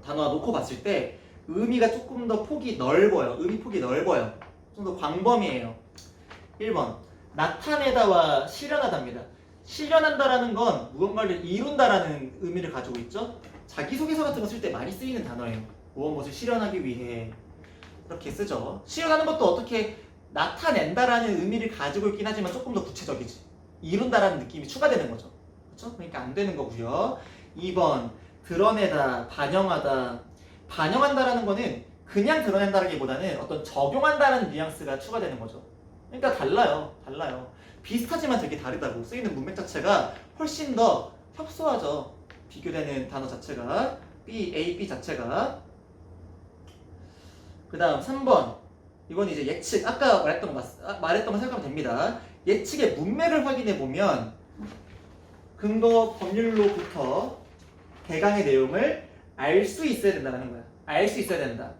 [SPEAKER 1] 놓고 봤을 때 의미가 조금 더 폭이 넓어요. 의미 폭이 넓어요. 좀 더 광범위해요. 1번 나타내다와 실현하다입니다. 실현한다라는 건 무언가를 이룬다라는 의미를 가지고 있죠. 자기소개서 같은 거 쓸 때 많이 쓰이는 단어예요. 무엇을 실현하기 위해 이렇게 쓰죠. 실현하는 것도 어떻게 나타낸다라는 의미를 가지고 있긴 하지만 조금 더 구체적이지. 이룬다라는 느낌이 추가되는 거죠. 그렇죠? 그러니까 안 되는 거고요. 2번 드러내다, 반영하다. 반영한다라는 거는 그냥 드러낸다라기보다는 어떤 적용한다라는 뉘앙스가 추가되는 거죠. 그러니까 달라요. 비슷하지만 되게 다르다고. 쓰이는 문맥 자체가 훨씬 더 협소하죠. 비교되는 단어 자체가 A, B 자체가. 그 다음 3번 이건 이제 예측. 아까 말했던 거 생각하면 됩니다. 예측의 문맥을 확인해 보면 근거 법률로부터 대강의 내용을 알 수 있어야 된다는 거야. 알 수 있어야 된다.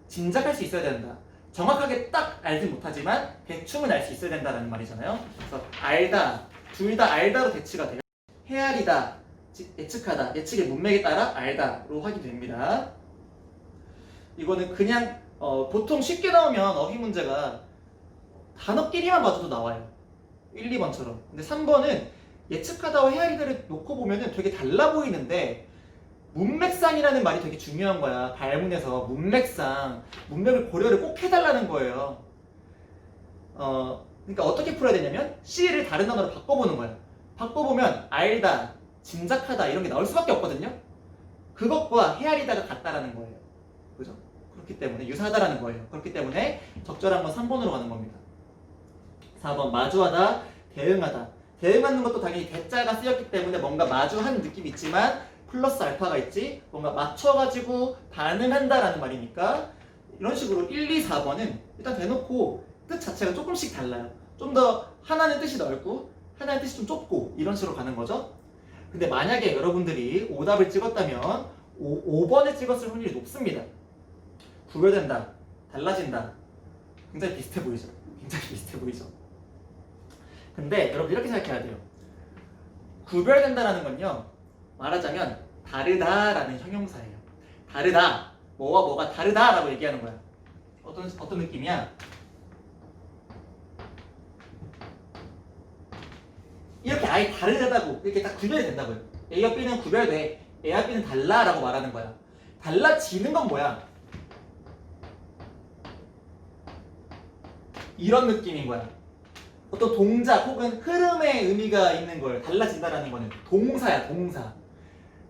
[SPEAKER 1] 짐작할 수 있어야 된다. 정확하게 딱 알진 못하지만 대충은 알 수 있어야 된다는 말이잖아요. 그래서 알다, 둘 다 알다로 대치가 돼요. 헤아리다, 예측하다, 예측의 문맥에 따라 알다로 확인됩니다. 이거는 그냥 보통 쉽게 나오면 어휘 문제가 단어끼리만 봐도 나와요. 1, 2번처럼. 근데 3번은 예측하다와 헤아리다를 놓고 보면은 되게 달라 보이는데 문맥상이라는 말이 되게 중요한 거야. 발문에서 문맥상, 문맥을 고려를 꼭 해달라는 거예요. 그러니까 어떻게 풀어야 되냐면 C를 다른 단어로 바꿔보는 거야. 바꿔보면 알다, 짐작하다 이런 게 나올 수밖에 없거든요. 그것과 헤아리다가 같다라는 거예요. 그죠? 그렇기 때문에 유사하다라는 거예요. 그렇기 때문에 적절한 건 3번으로 가는 겁니다. 4번 마주하다, 대응하다. 대응하는 것도 당연히 대자가 쓰였기 때문에 뭔가 마주하는 느낌이 있지만 플러스 알파가 있지, 뭔가 맞춰가지고 반응한다라는 말이니까 이런 식으로 1, 2, 4번은 일단 대놓고 뜻 자체가 조금씩 달라요. 좀 더 하나는 뜻이 넓고 하나는 뜻이 좀 좁고 이런 식으로 가는 거죠. 근데 만약에 여러분들이 오답을 찍었다면 5번을 찍었을 확률이 높습니다. 구별된다, 달라진다. 굉장히 비슷해 보이죠? 근데 여러분 이렇게 생각해야 돼요. 구별된다라는 건요, 말하자면 다르다라는 형용사예요. 다르다, 뭐와 뭐가 다르다라고 얘기하는 거야. 어떤 느낌이야? 이렇게 아예 다르다고 이렇게 딱 구별이 된다고요. A와 B는 구별돼. A와 B는 달라라고 말하는 거야. 달라지는 건 뭐야? 이런 느낌인 거야. 어떤 동작 혹은 흐름의 의미가 있는 걸 달라진다라는 거는 동사야, 동사.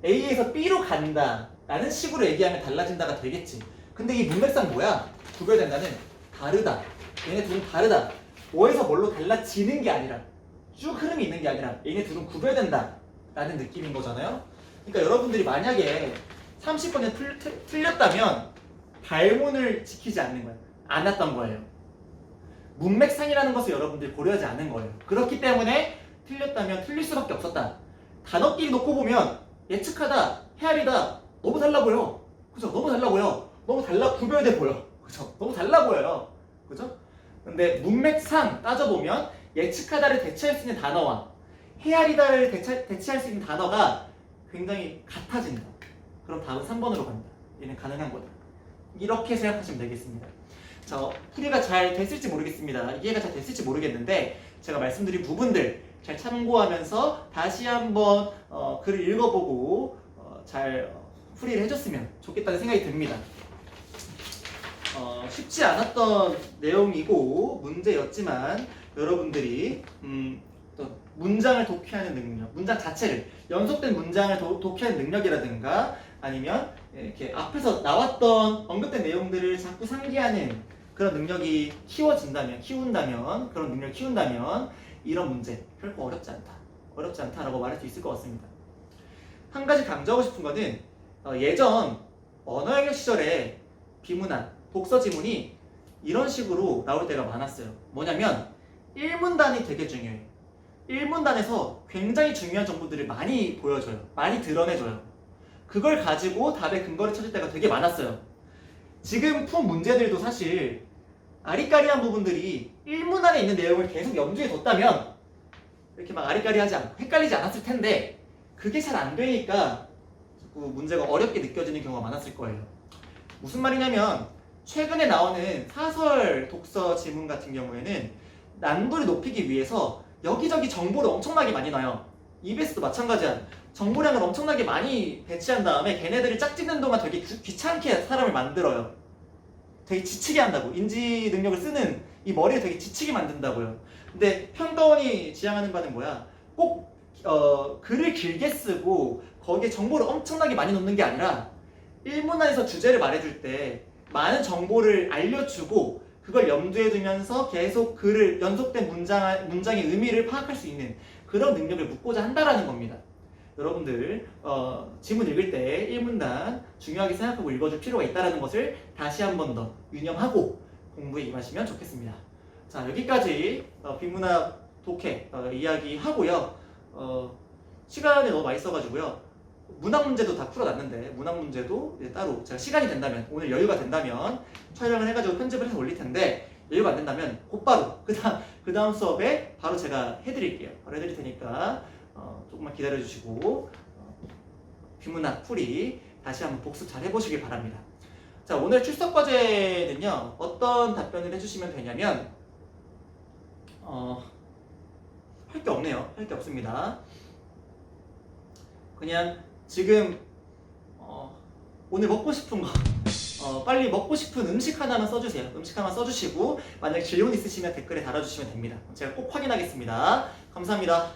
[SPEAKER 1] A에서 B로 간다 라는 식으로 얘기하면 달라진다가 되겠지. 근데 이 문맥상 뭐야? 구별된다는 다르다. 얘네 둘은 다르다. 뭐에서 뭘로 달라지는 게 아니라 쭉 흐름이 있는 게 아니라 얘네 둘은 구별된다 라는 느낌인 거잖아요. 그러니까 여러분들이 만약에 30번에 틀렸다면 발문을 지키지 않는 거예요. 안 했던 거예요. 문맥상이라는 것을 여러분들이 고려하지 않은 거예요. 그렇기 때문에 틀렸다면 틀릴 수밖에 없었다. 단어끼리 놓고 보면 예측하다, 헤아리다 너무 달라 보여. 그죠? 너무 달라 보여. 너무 달라 구별돼 보여. 그죠? 너무 달라 보여요. 그죠? 근데 문맥상 따져보면 예측하다를 대체할 수 있는 단어와 헤아리다를 대체할 수 있는 단어가 굉장히 같아진다. 그럼 답은 3번으로 간다. 얘는 가능한 거다. 이렇게 생각하시면 되겠습니다. 자, 풀이가 잘 됐을지 모르겠습니다. 이해가 잘 됐을지 모르겠는데 제가 말씀드린 부분들 잘 참고하면서 다시 한번 글을 읽어보고 잘 풀이를 해줬으면 좋겠다는 생각이 듭니다. 쉽지 않았던 내용이고 문제였지만 여러분들이 또 문장을 독해하는 능력, 문장 자체를 연속된 문장을 독해하는 능력이라든가 아니면 이렇게 앞에서 나왔던 언급된 내용들을 자꾸 상기하는 그런 능력이 키운다면 그런 능력을 키운다면 이런 문제 결코 어렵지 않다라고 말할 수 있을 것 같습니다. 한 가지 강조하고 싶은 거는 예전 언어영역 시절에 비문안, 독서 지문이 이런 식으로 나올 때가 많았어요. 뭐냐면 1문단이 되게 중요해. 1문단에서 굉장히 중요한 정보들을 많이 보여줘요. 많이 드러내줘요. 그걸 가지고 답의 근거를 찾을 때가 되게 많았어요. 지금 푼 문제들도 사실 아리까리한 부분들이 1문안에 있는 내용을 계속 염두에 뒀다면 이렇게 막 아리까리하지 않고 헷갈리지 않았을 텐데 그게 잘 안 되니까 자꾸 문제가 어렵게 느껴지는 경우가 많았을 거예요. 무슨 말이냐면 최근에 나오는 사설 독서 지문 같은 경우에는 난도를 높이기 위해서 여기저기 정보를 엄청나게 많이 놔요. EBS도 마찬가지야. 정보량을 엄청나게 많이 배치한 다음에 걔네들을 짝짓는 동안 되게 귀찮게 사람을 만들어요. 되게 지치게 한다고. 인지 능력을 쓰는 이 머리를 되게 지치게 만든다고요. 근데 평가원이 지향하는 바는 뭐야? 꼭 글을 길게 쓰고 거기에 정보를 엄청나게 많이 넣는 게 아니라 1문안에서 주제를 말해줄 때 많은 정보를 알려주고 그걸 염두에 두면서 계속 글을 연속된 문장의 의미를 파악할 수 있는 그런 능력을 묻고자 한다라는 겁니다. 여러분들 지문 읽을 때 1문단 중요하게 생각하고 읽어줄 필요가 있다는 것을 다시 한 번 더 유념하고 공부에 임하시면 좋겠습니다. 자, 여기까지 비문학 독해 이야기 하고요. 시간이 너무 많이 써가지고요. 문학 문제도 다 풀어놨는데 문학 문제도 이제 따로 제가 시간이 된다면 오늘 여유가 된다면 촬영을 해가지고 편집을 해서 올릴 텐데 여유가 안 된다면 곧바로 그 다음 수업에 바로 제가 해드릴게요. 바로 해드릴 테니까 조금만 기다려주시고 비문학 풀이 다시 한번 복습 잘 해보시길 바랍니다. 자, 오늘 출석 과제는요 어떤 답변을 해주시면 되냐면 할 게 없네요. 할 게 없습니다. 그냥 지금 오늘 먹고 싶은 거 빨리 먹고 싶은 음식 하나만 써주세요. 음식 하나만 써주시고 만약 질문 있으시면 댓글에 달아주시면 됩니다. 제가 꼭 확인하겠습니다. 감사합니다.